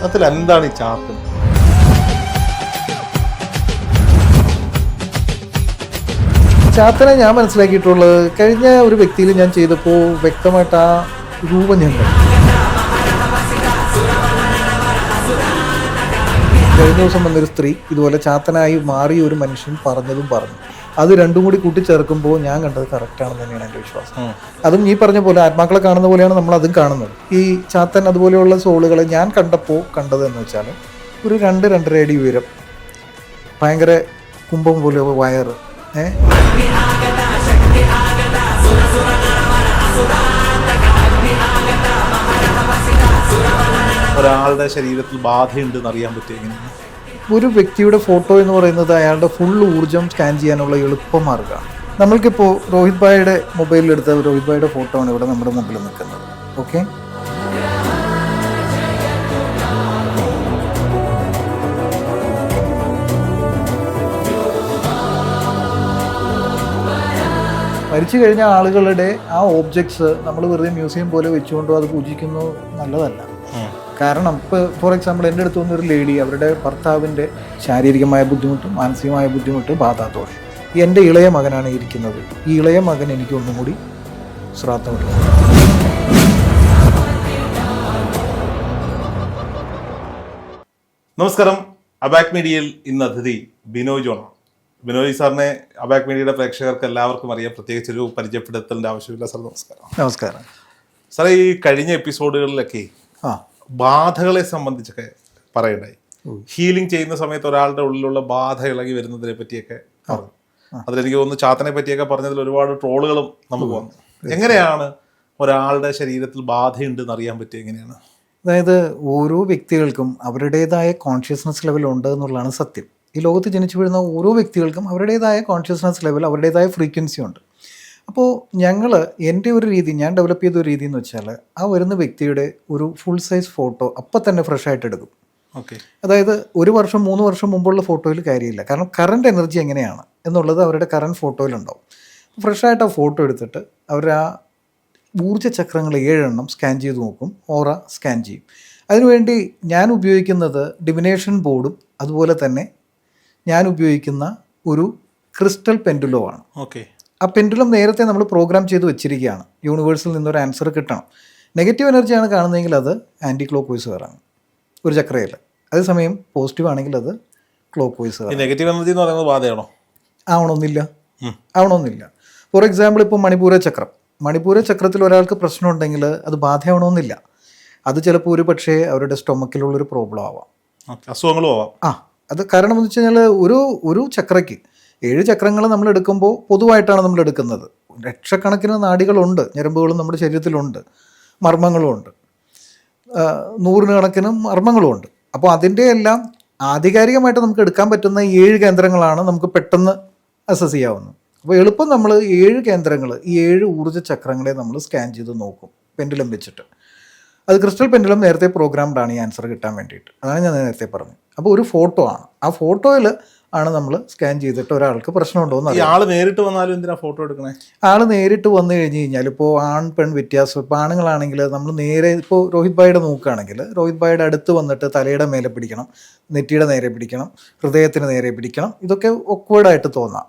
അതിൽ എന്താണ് ഈ ചാത്തൻ? ചാത്തനെ ഞാൻ മനസ്സിലാക്കിയിട്ടുള്ളത് കഴിഞ്ഞ ഒരു വ്യക്തിയിൽ ഞാൻ ചെയ്തപ്പോൾ വ്യക്തമായിട്ട് ആ രൂപം ഞാൻ കണ്ടു. കഴിഞ്ഞ ദിവസം വന്നൊരു സ്ത്രീ ഇതുപോലെ ചാത്തനായി മാറിയ ഒരു മനുഷ്യൻ പറഞ്ഞതും പറഞ്ഞു. അത് രണ്ടും കൂടി കൂട്ടിച്ചേർക്കുമ്പോൾ ഞാൻ കണ്ടത് കറക്റ്റാണെന്ന് തന്നെയാണ് എൻ്റെ വിശ്വാസം. അതും ഈ പറഞ്ഞ പോലെ ആത്മാക്കളെ കാണുന്ന പോലെയാണ് നമ്മൾ അതും കാണുന്നത്. ഈ ചാത്തൻ അതുപോലെയുള്ള സോളുകളെ ഞാൻ കണ്ടപ്പോൾ കണ്ടതെന്ന് വെച്ചാൽ ഒരു 2-2.5 അടി ഉയരം, ഭയങ്കര കുംഭം പോലെ വയറ്, ഒരാളുടെ ശരീരത്തിൽ ബാധയുണ്ടെന്ന് അറിയാൻ പറ്റും എങ്ങനെയാണ്? ഒരു വ്യക്തിയുടെ ഫോട്ടോ എന്ന് പറയുന്നത് അയാളുടെ ഫുൾ ഊർജ്ജം സ്കാൻ ചെയ്യാനുള്ള എളുപ്പ മാർഗ്ഗമാണ്. നമ്മൾക്കിപ്പോൾ രോഹിത് ഭായിയുടെ മൊബൈലിലെടുത്ത രോഹിത് ഭായിയുടെ ഫോട്ടോ ആണ് ഇവിടെ നമ്മുടെ മുമ്പിൽ നിൽക്കുന്നത്. ഓക്കെ, മരിച്ചു കഴിഞ്ഞ ആളുകളുടെ ആ ഓബ്ജക്ട്സ് നമ്മൾ വെറുതെ മ്യൂസിയം പോലെ വെച്ചുകൊണ്ടോ അത് പൂജിക്കുന്നു നല്ലതല്ല. കാരണം ഇപ്പോൾ ഫോർ എക്സാമ്പിൾ എൻ്റെ അടുത്ത് വന്നൊരു ലേഡി, അവരുടെ ഭർത്താവിൻ്റെ ശാരീരികമായ ബുദ്ധിമുട്ടും മാനസികമായ ബുദ്ധിമുട്ട്, ബാധാദോഷം. എൻ്റെ ഇളയ മകനാണ് ഇരിക്കുന്നത്. ഈ ഇളയ മകൻ എനിക്ക് ഒന്നും കൂടി ശ്രാദ്ധം എടുക്കും. നമസ്കാരം. അബാക് മീഡിയയിൽ ഇന്ന് അതിഥി ബിനോയ് ജോണാണ്. ബിനോയ് സാറിനെ അബാക് മീഡിയയുടെ പ്രേക്ഷകർക്ക് എല്ലാവർക്കും അറിയാം, പ്രത്യേകിച്ചൊരു പരിചയപ്പെടുത്തലിൻ്റെ ആവശ്യമില്ല. സാർ നമസ്കാരം. നമസ്കാരം സാറേ, ഈ കഴിഞ്ഞ എപ്പിസോഡുകളിലൊക്കെ ബാധകളെ സംബന്ധിച്ചൊക്കെ പറയണ്ടായി. ഹീലിംഗ് ചെയ്യുന്ന സമയത്ത് ഒരാളുടെ ഉള്ളിലുള്ള ബാധ ഇളകി വരുന്നതിനെ പറ്റിയൊക്കെ പറഞ്ഞു. അതിലെനിക്ക് തോന്നുന്നു ചാത്തനെ പറ്റിയൊക്കെ പറഞ്ഞതിൽ ഒരുപാട് ട്രോളുകളും നമുക്ക് വന്നു. എങ്ങനെയാണ് ഒരാളുടെ ശരീരത്തിൽ ബാധയുണ്ടെന്ന് അറിയാൻ പറ്റുക? എങ്ങനെയാണ്? അതായത് ഓരോ വ്യക്തികൾക്കും അവരുടേതായ കോൺഷ്യസ്നസ് ലെവൽ ഉണ്ട് എന്നുള്ളതാണ് സത്യം. ഈ ലോകത്ത് ജനിച്ചു വീഴുന്ന ഓരോ വ്യക്തികൾക്കും അവരുടേതായ കോൺഷ്യസ്നസ് ലെവൽ, അവരുടേതായ ഫ്രീക്വൻസി ഉണ്ട്. അപ്പോൾ എൻ്റെ ഒരു രീതി, ഞാൻ ഡെവലപ്പ് ചെയ്ത ഒരു രീതി എന്ന് വെച്ചാൽ ആ വരുന്ന വ്യക്തിയുടെ ഒരു ഫുൾ സൈസ് ഫോട്ടോ അപ്പം തന്നെ ഫ്രഷ് ആയിട്ട് എടുക്കും. ഓക്കെ, അതായത് 1 വർഷം 3 വർഷം മുമ്പുള്ള ഫോട്ടോയിൽ കാര്യമില്ല. കാരണം കറണ്ട് എനർജി എങ്ങനെയാണ് എന്നുള്ളത് അവരുടെ കറണ്ട് ഫോട്ടോയിലുണ്ടാവും. ഫ്രഷായിട്ട് ആ ഫോട്ടോ എടുത്തിട്ട് അവർ ആ ഊർജ്ജ ചക്രങ്ങൾ 7 എണ്ണം സ്കാൻ ചെയ്ത് നോക്കും, ഓറ സ്കാൻ ചെയ്യും. അതിനുവേണ്ടി ഞാൻ ഉപയോഗിക്കുന്നത് ഡിവിനേഷൻ ബോർഡും അതുപോലെ തന്നെ ഞാൻ ഉപയോഗിക്കുന്ന ഒരു ക്രിസ്റ്റൽ പെൻഡുലോ ആണ്. ഓക്കെ, ആ പെൻഡുലം നേരത്തെ നമ്മൾ പ്രോഗ്രാം ചെയ്ത് വെച്ചിരിക്കുകയാണ്. യൂണിവേഴ്സിൽ നിന്നൊരു ആൻസർ കിട്ടണം. നെഗറ്റീവ് എനർജിയാണ് കാണുന്നതെങ്കിൽ അത് ആൻറ്റി ക്ലോക്ക് വൈസ് കയറാണ് ഒരു ചക്രയിൽ. അതേസമയം പോസിറ്റീവ് ആണെങ്കിൽ അത് ക്ലോക്ക് വൈസ് കയറാം. നെഗറ്റീവ് എനർജി എന്ന് പറയുന്നത് ബാധയാണോ? ആവണമെന്നില്ല. ഫോർ എക്സാമ്പിൾ ഇപ്പോൾ മണിപ്പൂര ചക്രത്തിൽ ഒരാൾക്ക് പ്രശ്നം ഉണ്ടെങ്കിൽ അത് ബാധയാവണമെന്നില്ല. അത് ചിലപ്പോൾ ഒരു പക്ഷേ അവരുടെ സ്റ്റൊമക്കിലുള്ളൊരു പ്രോബ്ലം ആവാം, അസുഖങ്ങളും ആവാം. അത് കാരണം എന്ന് വെച്ച് കഴിഞ്ഞാൽ ഒരു ചക്രയ്ക്ക് 7 ചക്രങ്ങൾ നമ്മൾ എടുക്കുമ്പോൾ പൊതുവായിട്ടാണ് നമ്മൾ എടുക്കുന്നത്. ലക്ഷക്കണക്കിന് നാഡികളുണ്ട്, ഞരമ്പുകളും നമ്മുടെ ശരീരത്തിലുണ്ട്, മർമ്മങ്ങളുമുണ്ട്, 100 കണക്കിന് മർമ്മങ്ങളുമുണ്ട്. അപ്പോൾ അതിൻ്റെ എല്ലാം ആധികാരികമായിട്ട് നമുക്ക് എടുക്കാൻ പറ്റുന്ന 7 കേന്ദ്രങ്ങളാണ് നമുക്ക് പെട്ടെന്ന് അസസ് ചെയ്യാവുന്നത്. അപ്പോൾ എളുപ്പം നമ്മൾ 7 കേന്ദ്രങ്ങൾ, ഈ 7 ഊർജ്ജ ചക്രങ്ങളെ നമ്മൾ സ്കാൻ ചെയ്ത് നോക്കും പെൻഡുലം വെച്ചിട്ട്. അത് ക്രിസ്റ്റൽ പെൻഡുലം നേരത്തെ പ്രോഗ്രാംഡ് ആണ് ഈ ആൻസർ കിട്ടാൻ വേണ്ടിയിട്ട്. അതാണ് ഞാൻ നേരത്തെ പറഞ്ഞത്. അപ്പോൾ ഒരു ഫോട്ടോ ആണ്, ആ ഫോട്ടോയിൽ ആണ് നമ്മൾ സ്കാൻ ചെയ്തിട്ട് ഒരാൾക്ക് പ്രശ്നമുണ്ടോയെന്ന് അറിയാം. ആൾ നേരിട്ട് വന്നാലും എന്തിനാ ഫോട്ടോ എടുക്കണേ? ആൾ നേരിട്ട് വന്നു കഴിഞ്ഞ് കഴിഞ്ഞാൽ ഇപ്പോൾ ആൺ പെൺ വ്യത്യാസം. ഇപ്പോൾ ആണുങ്ങളാണെങ്കിൽ നമ്മൾ നേരെ, ഇപ്പോൾ രോഹിത് ഭായിയുടെ നോക്കുകയാണെങ്കിൽ രോഹിത് ഭായിയുടെ അടുത്ത് വന്നിട്ട് തലയുടെ മേലെ പിടിക്കണം, നെറ്റിയുടെ നേരെ പിടിക്കണം, ഹൃദയത്തിന് നേരെ പിടിക്കണം. ഇതൊക്കെ ഒക്വേർഡായിട്ട് തോന്നാം.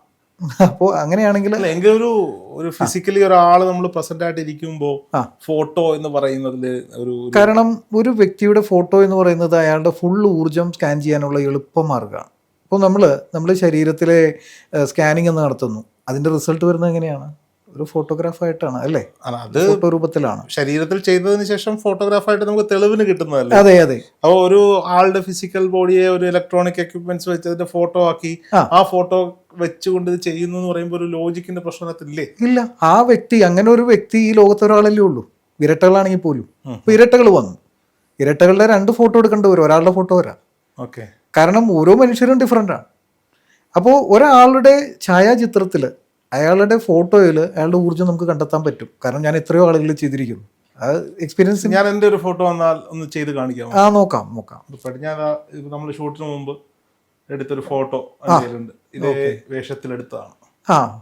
അപ്പോൾ അങ്ങനെയാണെങ്കിൽ ഒരു ഫിസിക്കലി ഒരാൾ നമ്മൾ പ്രസന്റ് ആയിട്ട് ഇരിക്കുമ്പോൾ ഫോട്ടോ എന്ന് പറയുന്നതിൽ കാരണം ഒരു വ്യക്തിയുടെ ഫോട്ടോ എന്ന് പറയുന്നത് അയാളുടെ ഫുൾ ഊർജ്ജം സ്കാൻ ചെയ്യാനുള്ള എളുപ്പ മാർഗ്ഗമാണ്. ഇപ്പോൾ നമ്മൾ ശരീരത്തിലെ സ്കാനിങ് എന്ന് നടത്തുന്നു, അതിൻ്റെ റിസൾട്ട് വരുന്നത് എങ്ങനെയാണ്? ഒരു ഫോട്ടോഗ്രാഫായിട്ടാണ്, അല്ലേ? അത് ഫോട്ടോ രൂപത്തിലാണ്. ശരീരത്തിൽ ചെയ്തതിന് ശേഷം ഫോട്ടോഗ്രാഫായിട്ട് നമുക്ക് തെളിവിന് കിട്ടുന്നതല്ലേ? അതെ. അപ്പോൾ ഒരു ആളുടെ ഫിസിക്കൽ ബോഡിയെ ഒരു ഇലക്ട്രോണിക് എക്യുപ്മെന്റ്സ് വെച്ചതിന്റെ ഫോട്ടോ ആക്കി ആ ഫോട്ടോ വെച്ചുകൊണ്ട് ഇത് ചെയ്യുന്നു എന്ന് പറയുമ്പോൾ ഒരു ലോജിക്കിന്റെ പ്രശ്നത്തില്ലേ? ഇല്ല. ആ വ്യക്തി, അങ്ങനെ ഒരു വ്യക്തി ഈ ലോകത്ത് ഒരാളല്ലേ ഉള്ളൂ. ഇരട്ടകളാണെങ്കിൽ പോലും. ഇപ്പോൾ ഇരട്ടകൾ വന്നു, ഇരട്ടകളുടെ 2 ഫോട്ടോ എടുക്കേണ്ടി വരും, ഒരാളുടെ ഫോട്ടോ വരാം. ഓക്കെ, കാരണം ഓരോ മനുഷ്യരും ഡിഫറെൻ്റാണ്. അപ്പോൾ ഒരാളുടെ ഛായാചിത്രത്തിൽ, അയാളുടെ ഫോട്ടോയിൽ അയാളുടെ ഊർജ്ജം നമുക്ക് കണ്ടെത്താൻ പറ്റും. കാരണം ഞാൻ എത്രയോ ആളുകൾ ചെയ്തിരിക്കുന്നു. അത് എക്സ്പീരിയൻസ്. ഞാൻ എൻ്റെ ഒരു ഫോട്ടോ വന്നാൽ ഒന്ന് ചെയ്ത് കാണിക്കാം. നോക്കാം. ഞാൻ നമ്മൾ ഷൂട്ടിന് മുമ്പ് എടുത്തൊരു ഫോട്ടോ ഇതേ വേഷത്തിലെടുത്തതാണ്.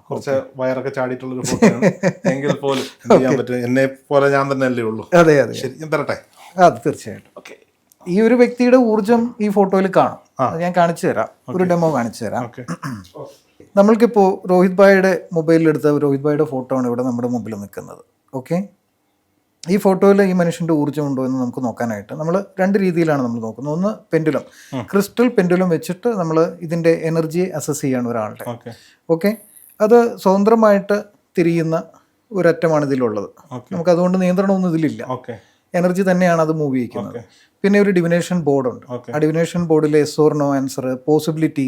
കുറച്ച് വയറൊക്കെ ചാടിയിട്ടുള്ളൊരു ഫോട്ടോ ആണ്. എങ്കിൽ പോലും ചെയ്യാൻ പറ്റും. എന്നെ പോലെ ഞാൻ തന്നെ അല്ലേ ഉള്ളൂ. അതെ. ശരി, ഞാൻ തരട്ടെ? അത് തീർച്ചയായിട്ടും. ഓക്കെ, ഈ ഒരു വ്യക്തിയുടെ ഊർജം ഈ ഫോട്ടോയിൽ കാണും. അത് ഞാൻ കാണിച്ചു തരാം, ഒരു ഡെമോ കാണിച്ചു തരാം. ഓക്കെ. നമ്മൾക്കിപ്പോൾ രോഹിത് ഭായിയുടെ മൊബൈലിലെടുത്ത രോഹിത് ഭായിയുടെ ഫോട്ടോ ആണ് ഇവിടെ നമ്മുടെ മുമ്പിൽ നിൽക്കുന്നത്. ഓക്കെ, ഈ ഫോട്ടോയിൽ ഈ മനുഷ്യൻ്റെ ഊർജ്ജം ഉണ്ടോ എന്ന് നമുക്ക് നോക്കാനായിട്ട് നമ്മൾ 2 രീതിയിലാണ് നമ്മൾ നോക്കുന്നത്. ഒന്ന് പെൻഡുലം, ക്രിസ്റ്റൽ പെൻഡുലം വെച്ചിട്ട് നമ്മൾ ഇതിൻ്റെ എനർജിയെ അസസ് ചെയ്യാണ് ഒരാളുടെ. ഓക്കെ, അത് സ്വതന്ത്രമായിട്ട് തിരിയുന്ന ഒരറ്റമാണ് ഇതിലുള്ളത്. നമുക്ക് അതുകൊണ്ട് നിയന്ത്രണമൊന്നും ഇതിലില്ല, എനർജി തന്നെയാണ് അത് മൂവ് ചെയ്യിക്കുന്നത്. പിന്നെ ഒരു ഡിവിനേഷൻ ബോർഡുണ്ട്. ആ ഡിവിനേഷൻ ബോർഡിൽ yes or no answer, possibility,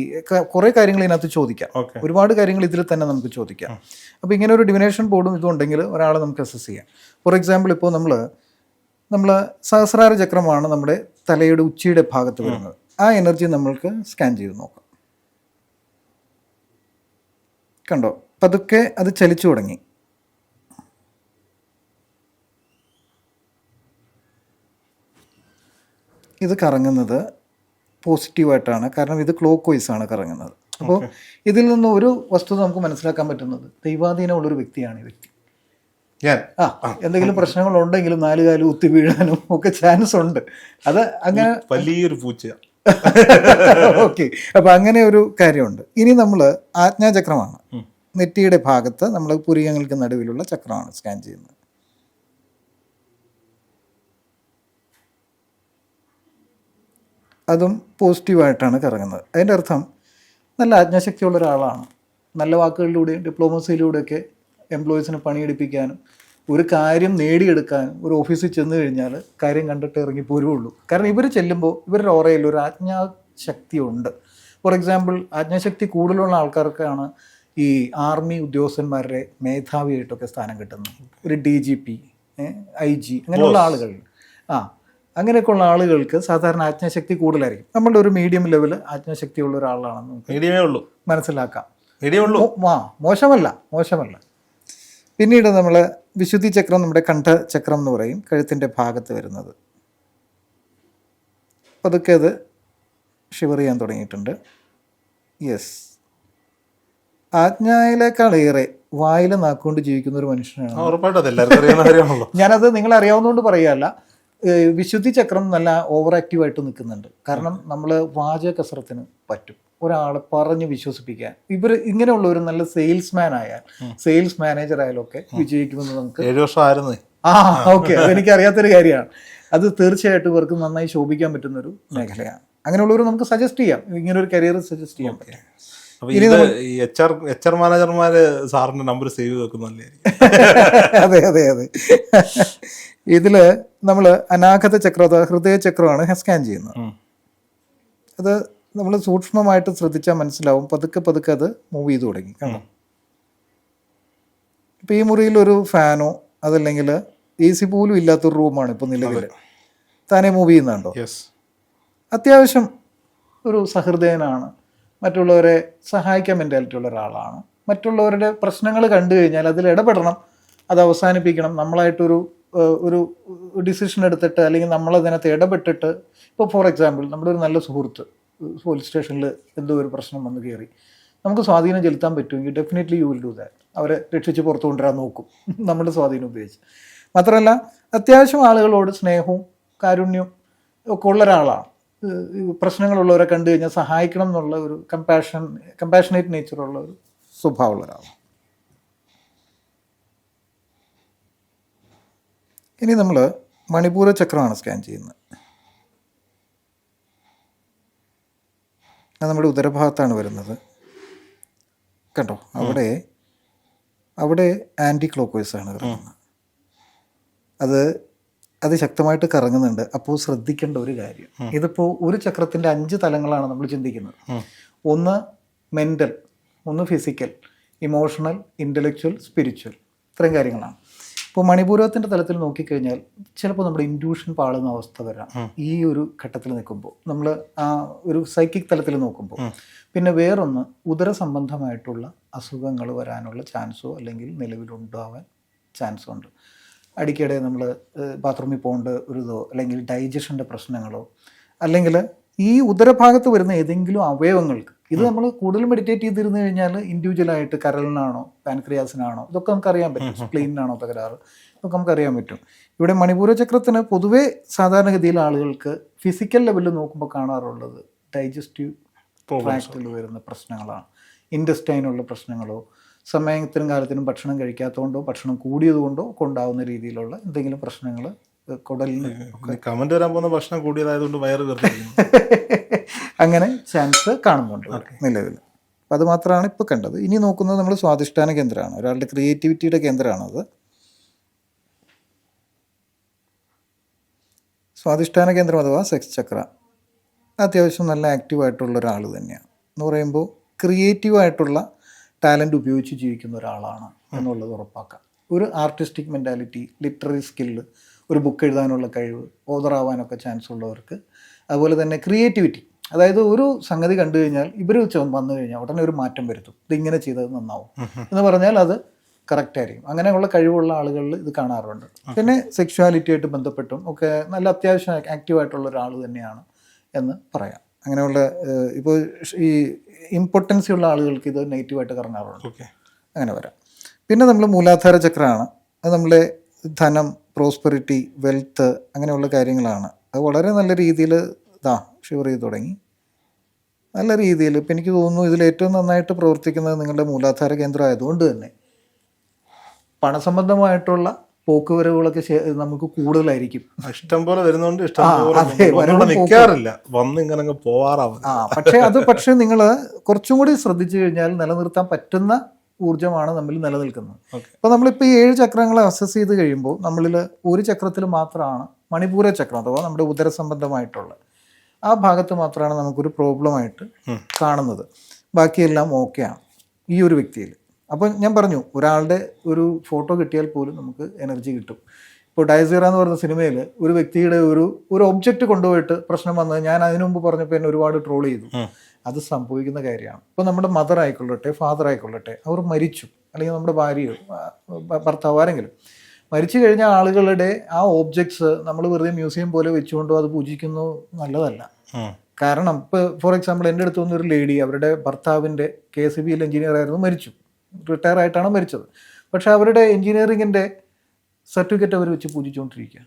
കുറേ കാര്യങ്ങൾ ഇതിനകത്ത് ചോദിക്കാം. ഒരുപാട് കാര്യങ്ങൾ ഇതിൽ തന്നെ നമുക്ക് ചോദിക്കാം. അപ്പോൾ ഇങ്ങനെ ഒരു ഡിവിനേഷൻ ബോർഡും ഇതുണ്ടെങ്കിൽ ഒരാളെ നമുക്ക് അസസ് ചെയ്യാം. ഫോർ എക്സാമ്പിൾ, ഇപ്പോൾ നമ്മൾ സഹസ്രാര ചക്രമാണ് നമ്മുടെ തലയുടെ ഉച്ചിയുടെ ഭാഗത്ത് വരുന്നത്. ആ എനർജി നമ്മൾക്ക് സ്കാൻ ചെയ്ത് നോക്കാം. കണ്ടോ, പതുക്കെ അത് ചലിച്ചു തുടങ്ങി. ഇത് കറങ്ങുന്നത് പോസിറ്റീവായിട്ടാണ്, കാരണം ഇത് ക്ലോക്ക് വൈസ് ആണ് കറങ്ങുന്നത്. അപ്പോൾ ഇതിൽ നിന്ന് ഒരു വസ്തുത നമുക്ക് മനസ്സിലാക്കാൻ പറ്റുന്നത് ദൈവാധീനമുള്ളൊരു വ്യക്തിയാണ് ഈ വ്യക്തി. എന്തെങ്കിലും പ്രശ്നങ്ങളുണ്ടെങ്കിലും 4 കാല് കുത്തി വീഴാനും ഒക്കെ ചാൻസ് ഉണ്ട്. അത് അങ്ങനെ വലിയൊരു പൂച്ച. ഓക്കെ, അപ്പം അങ്ങനെ ഒരു കാര്യമുണ്ട്. ഇനി നമ്മൾ ആജ്ഞാചക്രമാണ്, നെറ്റിയുടെ ഭാഗത്ത് നമ്മൾ പുരികങ്ങൾക്ക് നടുവിലുള്ള ചക്രമാണ് സ്കാൻ ചെയ്യുന്നത്. അതും പോസിറ്റീവായിട്ടാണ് കറങ്ങുന്നത്. അതിൻ്റെ അർത്ഥം നല്ല ആജ്ഞാശക്തിയുള്ള ഒരാളാണ്. നല്ല വാക്കുകളിലൂടെയും ഡിപ്ലോമസിയിലൂടെയൊക്കെ എംപ്ലോയീസിനെ പണിയെടുപ്പിക്കാനും ഒരു കാര്യം നേടിയെടുക്കാനും ഒരു ഓഫീസിൽ ചെന്ന് കഴിഞ്ഞാൽ കാര്യം കണ്ടിട്ട് ഇറങ്ങിപ്പോരുള്ളൂ. കാരണം ഇവർ ചെല്ലുമ്പോൾ ഇവരുടെ ഓറയിൽ ഒരു ആജ്ഞാശക്തി ഉണ്ട്. ഫോർ എക്സാമ്പിൾ, ആജ്ഞാശക്തി കൂടുതലുള്ള ആൾക്കാർക്കാണ് ഈ ആർമി ഉദ്യോഗസ്ഥന്മാരുടെ മേധാവിയായിട്ടൊക്കെ സ്ഥാനം കിട്ടുന്നത്. ഒരു DGP, IG അങ്ങനെയുള്ള ആളുകൾ, അങ്ങനെയൊക്കെയുള്ള ആളുകൾക്ക് സാധാരണ ആജ്ഞാശക്തി കൂടുതലായിരിക്കും. നമ്മളുടെ ഒരു മീഡിയം ലെവൽ ആജ്ഞാശക്തിയുള്ള ഒരാളാണെന്ന് മനസ്സിലാക്കാം. മോശമല്ല. പിന്നീട് നമ്മൾ വിശുദ്ധി ചക്രം, നമ്മുടെ കണ്ഠചക്രം എന്ന് പറയും, കഴുത്തിൻ്റെ ഭാഗത്ത് വരുന്നത്. പതുക്കെ അത് ഷിവർ ചെയ്യാൻ തുടങ്ങിയിട്ടുണ്ട്. യെസ്, ആജ്ഞയിലേക്കാളേറെ വായിൽ നാക്കുകൊണ്ട് ജീവിക്കുന്ന ഒരു മനുഷ്യനാണ്. ഞാനത് നിങ്ങളറിയാവുന്നതുകൊണ്ട് പറയുകയല്ല. വിശുദ്ധി ചക്രം നല്ല ഓവർ ആക്റ്റീവായിട്ട് നിൽക്കുന്നുണ്ട്. കാരണം നമ്മൾ വാചക കസരത്തിന് പറ്റും ഒരാളെ പറഞ്ഞ് വിശ്വസിപ്പിക്കാൻ. ഇവർ ഇങ്ങനെയുള്ള ഒരു നല്ല സെയിൽസ്മാൻ ആയാൽ, സെയിൽസ് മാനേജർ ആയാലും ഒക്കെ വിജയിക്കുമെന്ന് നമുക്ക് 7 വർഷമായിരുന്നു. ഓക്കെ, അതെനിക്ക് അറിയാത്തൊരു കാര്യമാണ്. അത് തീർച്ചയായിട്ടും ഇവർക്ക് നന്നായി ശോഭിക്കാൻ പറ്റുന്നൊരു മേഖലയാണ്. അങ്ങനെയുള്ളവർ നമുക്ക് സജസ്റ്റ് ചെയ്യാം, ഇങ്ങനെ ഒരു കരിയർ സജസ്റ്റ് ചെയ്യാൻ പറ്റും. HR മാനേജർമാര് സാറിന്റെ നമ്പർ സേവ് ചെയ്ത് വെക്കുന്നല്ലേ? അതെ. ഇതില് നമ്മൾ അനാഗത ചക്രം, ഹൃദയ ചക്രമാണ് സ്കാൻ ചെയ്യുന്നത്. അത് നമ്മൾ സൂക്ഷ്മമായിട്ട് ശ്രദ്ധിച്ചാൽ മനസ്സിലാവും. പതുക്കെ അത് മൂവ് ചെയ്ത് തുടങ്ങി. കാണാം, ഇപ്പം ഈ മുറിയിൽ ഒരു ഫാനോ അതല്ലെങ്കിൽ AC പോലും ഇല്ലാത്തൊരു റൂമാണ് ഇപ്പോൾ നിലവിൽ. താനെ മൂവ് ചെയ്യുന്നുണ്ടോ? അത്യാവശ്യം ഒരു സഹൃദയനാണ്, മറ്റുള്ളവരെ സഹായിക്കാൻ മെൻറ്റാലിറ്റി ഉള്ള ഒരാളാണ്. മറ്റുള്ളവരുടെ പ്രശ്നങ്ങൾ കണ്ടു കഴിഞ്ഞാൽ അതിൽ ഇടപെടണം, അത് അവസാനിപ്പിക്കണം. നമ്മളായിട്ടൊരു ഡിസിഷൻ എടുത്തിട്ട് അല്ലെങ്കിൽ നമ്മളതിനകത്ത് ഇടപെട്ടിട്ട്, ഇപ്പോൾ ഫോർ എക്സാമ്പിൾ നമ്മുടെ ഒരു നല്ല സുഹൃത്ത് പോലീസ് സ്റ്റേഷനിൽ എന്തോ ഒരു പ്രശ്നം വന്ന് കയറി, നമുക്ക് സ്വാധീനം ചെലുത്താൻ പറ്റുമെങ്കിൽ definitely you will do that. അവരെ രക്ഷിച്ച് പുറത്തു കൊണ്ടുവരാൻ നോക്കും നമ്മുടെ സ്വാധീനം ഉപയോഗിച്ച്. മാത്രമല്ല അത്യാവശ്യം ആളുകളോട് സ്നേഹവും കാരുണ്യവും ഒക്കെ ഉള്ള ഒരാളാണ്. പ്രശ്നങ്ങളുള്ളവരെ കണ്ടു കഴിഞ്ഞാൽ സഹായിക്കണം എന്നുള്ള ഒരു കമ്പാഷനേറ്റ് നേച്ചറുള്ള ഒരു സ്വഭാവമുള്ള ഒരാളാണ്. ഇനി നമ്മൾ മണിപൂര ചക്രമാണ് സ്കാൻ ചെയ്യുന്നത്. അത് നമ്മുടെ ഉദരഭാഗത്താണ് വരുന്നത്. കണ്ടോ, അവിടെ ആൻറ്റി ക്ലോക്ക് വൈസ് ആണ് കറങ്ങുന്നത്. അത് ശക്തമായിട്ട് കറങ്ങുന്നുണ്ട്. അപ്പോൾ ശ്രദ്ധിക്കേണ്ട ഒരു കാര്യം, ഇതിപ്പോൾ ഒരു ചക്രത്തിൻ്റെ 5 തലങ്ങളാണ് നമ്മൾ ചിന്തിക്കുന്നത്. ഒന്ന് മെൻ്റൽ, ഒന്ന് ഫിസിക്കൽ, ഇമോഷണൽ, ഇൻ്റലക്ച്വൽ, സ്പിരിച്വൽ, ഇത്രയും കാര്യങ്ങളാണ്. ഇപ്പോൾ മണിപൂരത്തിൻ്റെ തലത്തിൽ നോക്കിക്കഴിഞ്ഞാൽ ചിലപ്പോൾ നമ്മുടെ ഇൻഡ്യൂഷൻ പാളുന്ന അവസ്ഥ വരാം ഈ ഒരു ഘട്ടത്തിൽ നിൽക്കുമ്പോൾ, നമ്മൾ ആ ഒരു സൈക്കിക് തലത്തിൽ നോക്കുമ്പോൾ. പിന്നെ വേറൊന്ന്, ഉദര സംബന്ധമായിട്ടുള്ള അസുഖങ്ങൾ വരാനുള്ള ചാൻസോ അല്ലെങ്കിൽ നിലവിലുണ്ടാവാൻ ചാൻസോ ഉണ്ട്. അടിക്കടെ നമ്മൾ ബാത്റൂമിൽ പോകേണ്ട ഒരു ഇതോ അല്ലെങ്കിൽ ഡൈജഷൻ്റെ പ്രശ്നങ്ങളോ അല്ലെങ്കിൽ ഈ ഉദരഭാഗത്ത് വരുന്ന ഏതെങ്കിലും അവയവങ്ങൾക്ക്, ഇത് നമ്മൾ കൂടുതൽ മെഡിറ്റേറ്റ് ചെയ്തിരുന്നു കഴിഞ്ഞാൽ ഇൻഡിവിജ്വലായിട്ട് കരളിനാണോ പാൻക്രിയാസിനാണോ ഇതൊക്കെ നമുക്കറിയാൻ പറ്റും, സ്പ്ലീനിനാണോ തകരാറ് ഇതൊക്കെ നമുക്കറിയാൻ പറ്റും. ഇവിടെ മണിപൂര ചക്രത്തിന് പൊതുവേ സാധാരണഗതിയിൽ ആളുകൾക്ക് ഫിസിക്കൽ ലെവലിൽ നോക്കുമ്പോൾ കാണാറുള്ളത് ഡൈജസ്റ്റീവ് ട്രാക്റ്റിൽ വരുന്ന പ്രശ്നങ്ങളാണ്. ഇൻറ്റസ്റ്റൈനുള്ള പ്രശ്നങ്ങളോ സമയത്തിനും കാലത്തിനും ഭക്ഷണം കഴിക്കാത്തതുകൊണ്ടോ ഭക്ഷണം കൂടിയതുകൊണ്ടോ ഒക്കെ ഉണ്ടാകുന്ന രീതിയിലുള്ള എന്തെങ്കിലും പ്രശ്നങ്ങൾ കുടലിന് കമന്റ് വരാൻ പോകുന്ന ഭക്ഷണം കൂടിയതായതുകൊണ്ട് വയറ് അങ്ങനെ ചാൻസ് കാണുന്നുണ്ട് നിലവിൽ. അപ്പം അത് മാത്രമാണ് ഇപ്പോൾ കണ്ടത്. ഇനി നോക്കുന്നത് നമ്മൾ സ്വാധിഷ്ഠാന കേന്ദ്രമാണ്, ഒരാളുടെ ക്രിയേറ്റിവിറ്റിയുടെ കേന്ദ്രമാണത്. സ്വാധിഷ്ഠാന കേന്ദ്രം അഥവാ സെക്സ് ചക്ര അത്യാവശ്യം നല്ല ആക്റ്റീവായിട്ടുള്ള ഒരാൾ തന്നെയാണ്. എന്ന് പറയുമ്പോൾ ക്രിയേറ്റീവായിട്ടുള്ള ടാലൻറ്റ് ഉപയോഗിച്ച് ജീവിക്കുന്ന ഒരാളാണ് എന്നുള്ളത് ഉറപ്പാക്കാം. ഒരു ആർട്ടിസ്റ്റിക് മെൻറ്റാലിറ്റി, ലിറ്റററി സ്കില്ല്, ഒരു ബുക്ക് എഴുതാനുള്ള കഴിവ്, ഓതറാവാനൊക്കെ ചാൻസ് ഉള്ളവർക്ക്, അതുപോലെ തന്നെ ക്രിയേറ്റിവിറ്റി, അതായത് ഒരു സംഗതി കണ്ടു കഴിഞ്ഞാൽ ഇവർ വന്നു കഴിഞ്ഞാൽ ഉടനെ ഒരു മാറ്റം വരുത്തും, ഇതിങ്ങനെ ചെയ്തത് നന്നാവും എന്ന് പറഞ്ഞാൽ അത് കറക്റ്റ് ആയിരിക്കും. അങ്ങനെയുള്ള കഴിവുള്ള ആളുകളിൽ ഇത് കാണാറുണ്ട്. പിന്നെ സെക്ഷുവാലിറ്റി ആയിട്ട് ബന്ധപ്പെട്ടും ഒക്കെ നല്ല അത്യാവശ്യം ആക്റ്റീവായിട്ടുള്ള ഒരാൾ തന്നെയാണ് എന്ന് പറയാം. അങ്ങനെയുള്ള ഇപ്പോൾ ഈ ഇമ്പോർട്ടൻസി ഉള്ള ആളുകൾക്ക് ഇത് നെഗറ്റീവായിട്ട് കറങ്ങാറുണ്ട്. അങ്ങനെ വരാം. പിന്നെ നമ്മൾ മൂലാധാര ചക്രമാണ്. അത് നമ്മളെ ധനം, പ്രോസ്പെറിറ്റി, വെൽത്ത് അങ്ങനെയുള്ള കാര്യങ്ങളാണ്. അത് വളരെ നല്ല രീതിയിൽ ഷിവർ ചെയ്ത് തുടങ്ങി. നല്ല രീതിയിൽ ഇപ്പം എനിക്ക് തോന്നുന്നു ഇതിൽ ഏറ്റവും നന്നായിട്ട് പ്രവർത്തിക്കുന്നത് നിങ്ങളുടെ മൂലാധാര കേന്ദ്രം ആയതുകൊണ്ട് തന്നെ പണസംബന്ധമായിട്ടുള്ള പോക്കുവരവുകളൊക്കെ നമുക്ക് കൂടുതലായിരിക്കും. ഇഷ്ടം പോലെ വരുന്നതുകൊണ്ട് നിൽക്കാറില്ല, വന്ന് ഇങ്ങനെ പോവാറാവും. പക്ഷേ നിങ്ങൾ കുറച്ചും കൂടി ശ്രദ്ധിച്ചു കഴിഞ്ഞാൽ നിലനിർത്താൻ പറ്റുന്ന ഊർജ്ജമാണ് നമ്മളിൽ നിലനിൽക്കുന്നത്. അപ്പോൾ നമ്മളിപ്പോൾ ഈ 7 ചക്രങ്ങളെ അസസ് ചെയ്ത് കഴിയുമ്പോൾ നമ്മളിൽ ഒരു ചക്രത്തിൽ മാത്രമാണ് മണിപൂര ചക്രം അഥവാ നമ്മുടെ ഉദരസംബന്ധമായിട്ടുള്ള ആ ഭാഗത്ത് മാത്രമാണ് നമുക്കൊരു പ്രോബ്ലമായിട്ട് കാണുന്നത്. ബാക്കിയെല്ലാം ഓക്കെയാണ് ഈ ഒരു വ്യക്തിയിൽ. അപ്പോൾ ഞാൻ പറഞ്ഞു, ഒരാളുടെ ഒരു ഫോട്ടോ കിട്ടിയാൽ പോലും നമുക്ക് എനർജി കിട്ടും. ഇപ്പോൾ ഡയസീറ എന്ന് പറഞ്ഞ സിനിമയിൽ ഒരു വ്യക്തിയുടെ ഒരു ഒബ്ജക്റ്റ് കൊണ്ടുപോയിട്ട് പ്രശ്നം വന്നത് ഞാൻ അതിനു മുമ്പ് പറഞ്ഞപ്പോൾ എന്നെ ഒരുപാട് ട്രോൾ ചെയ്തു. അത് സംഭവിക്കുന്ന കാര്യമാണ്. ഇപ്പോൾ നമ്മുടെ മദർ ആയിക്കൊള്ളട്ടെ, ഫാദർ ആയിക്കൊള്ളട്ടെ, അവർ മരിച്ചു, അല്ലെങ്കിൽ നമ്മുടെ ഭാര്യയോ ഭർത്താവ് ആരെങ്കിലും മരിച്ചു കഴിഞ്ഞ ആളുകളുടെ ആ ഓബ്ജക്ട്സ് നമ്മൾ വെറുതെ മ്യൂസിയം പോലെ വെച്ചുകൊണ്ടോ അത് പൂജിക്കുന്നു നല്ലതല്ല. കാരണം ഇപ്പോൾ ഫോർ എക്സാമ്പിൾ എൻ്റെ അടുത്ത് വന്നൊരു ലേഡി, അവരുടെ ഭർത്താവിൻ്റെ KCBയിൽ എഞ്ചിനീയർ ആയിരുന്നു, മരിച്ചു, റിട്ടയർ ആയിട്ടാണ് മരിച്ചത്. പക്ഷെ അവരുടെ എഞ്ചിനീയറിങ്ങിൻ്റെ സർട്ടിഫിക്കറ്റ് അവർ വെച്ച് പൂജിച്ചുകൊണ്ടിരിക്കുക.